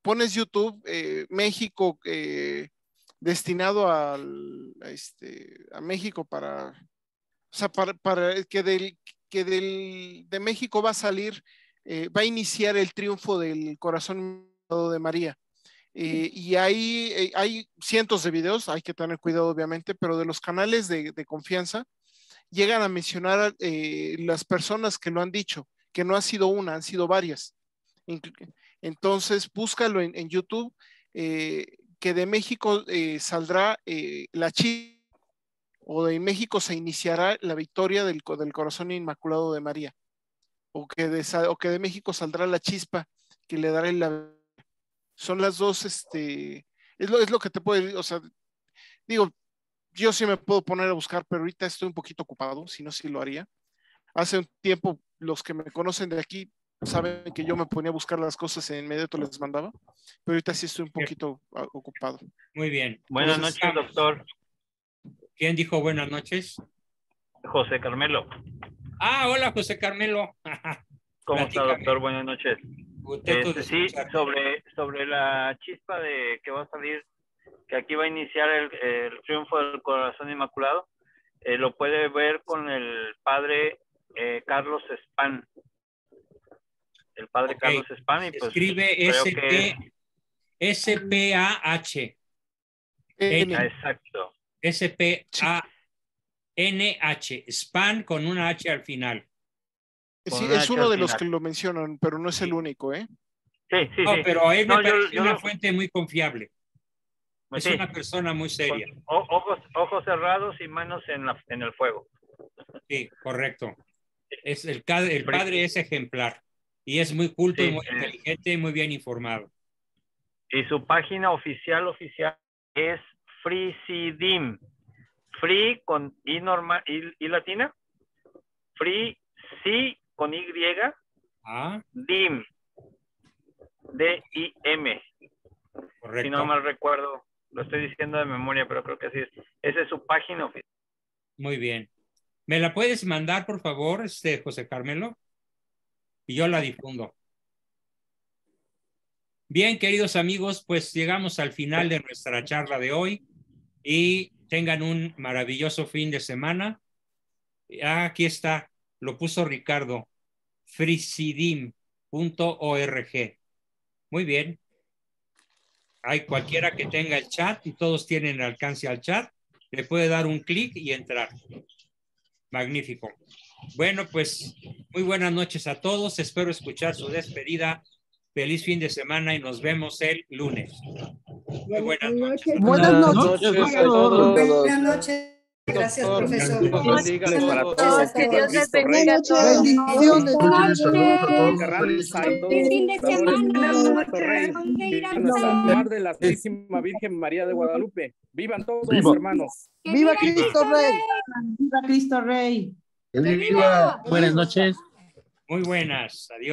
D: pones YouTube, México, destinado a México para que de México va a salir, va a iniciar el triunfo del corazón de María. Y hay cientos de videos, hay que tener cuidado obviamente, pero de los canales de confianza llegan a mencionar las personas que lo han dicho, que no ha sido una, han sido varias. Entonces búscalo en YouTube, que de México saldrá la chispa, o de México se iniciará la victoria del corazón inmaculado de María, o que de México saldrá la chispa que le dará la. Son las dos Es lo que te puedo decir, o sea, digo, yo sí me puedo poner a buscar, pero ahorita estoy un poquito ocupado, si no, sí lo haría. Hace un tiempo, los que me conocen de aquí saben que yo me ponía a buscar las cosas e inmediato les mandaba, pero ahorita sí estoy un poquito ocupado.
A: Muy bien.
J: Buenas noches, doctor.
A: ¿Quién dijo buenas noches?
J: José Carmelo.
A: Ah, hola, José Carmelo.
J: ¿Cómo está, doctor? Buenas noches. Sí,
A: escucharte.
J: sobre la chispa de que va a salir, que aquí va a iniciar el triunfo del corazón inmaculado, lo puede ver con el padre Carlos Spahn. El padre Carlos Spahn. Y pues
A: escribe S-P-A-H.
J: Exacto.
A: S-P-A-N-H. Spahn con una H al final.
D: Sí, es uno de los que lo mencionan, pero no es el único, ¿eh?
J: Sí.
A: No, pero él me parece una fuente muy confiable. Es una persona muy seria.
J: Ojos cerrados y manos en el fuego.
A: Sí, correcto. El padre es ejemplar y es muy culto y muy inteligente y muy bien informado.
J: Y su página oficial es FreeCDIM. Free con I normal, I latina. Free C con Y. DIM. D-I-M.
A: Correcto.
J: Si no mal recuerdo, lo estoy diciendo de memoria, pero creo que así es. Esa es su página oficial.
A: Muy bien. ¿Me la puedes mandar, por favor, José Carmelo? Y yo la difundo. Bien, queridos amigos, pues llegamos al final de nuestra charla de hoy y tengan un maravilloso fin de semana. Aquí está, lo puso Ricardo, freecidim.org. Muy bien. Hay cualquiera que tenga el chat y todos tienen alcance al chat, le puede dar un clic y entrar. Magnífico. Bueno, pues muy buenas noches a todos. Espero escuchar su despedida. Feliz fin de semana y nos vemos el lunes. Muy buenas noches.
K: Buenas noches a todos.
C: Buenas noches. Gracias, profesor.
K: Bendiciones para todos.
H: Que Dios les bendiga a todos.
K: Bendiciones.
I: Feliz fin de semana.
L: De la Santísima Virgen María de Guadalupe. Vivan todos, hermanos.
K: ¡Viva Cristo Rey!
G: ¡Viva Cristo Rey!
K: ¡Viva!
E: Buenas noches.
A: Muy buenas. Adiós.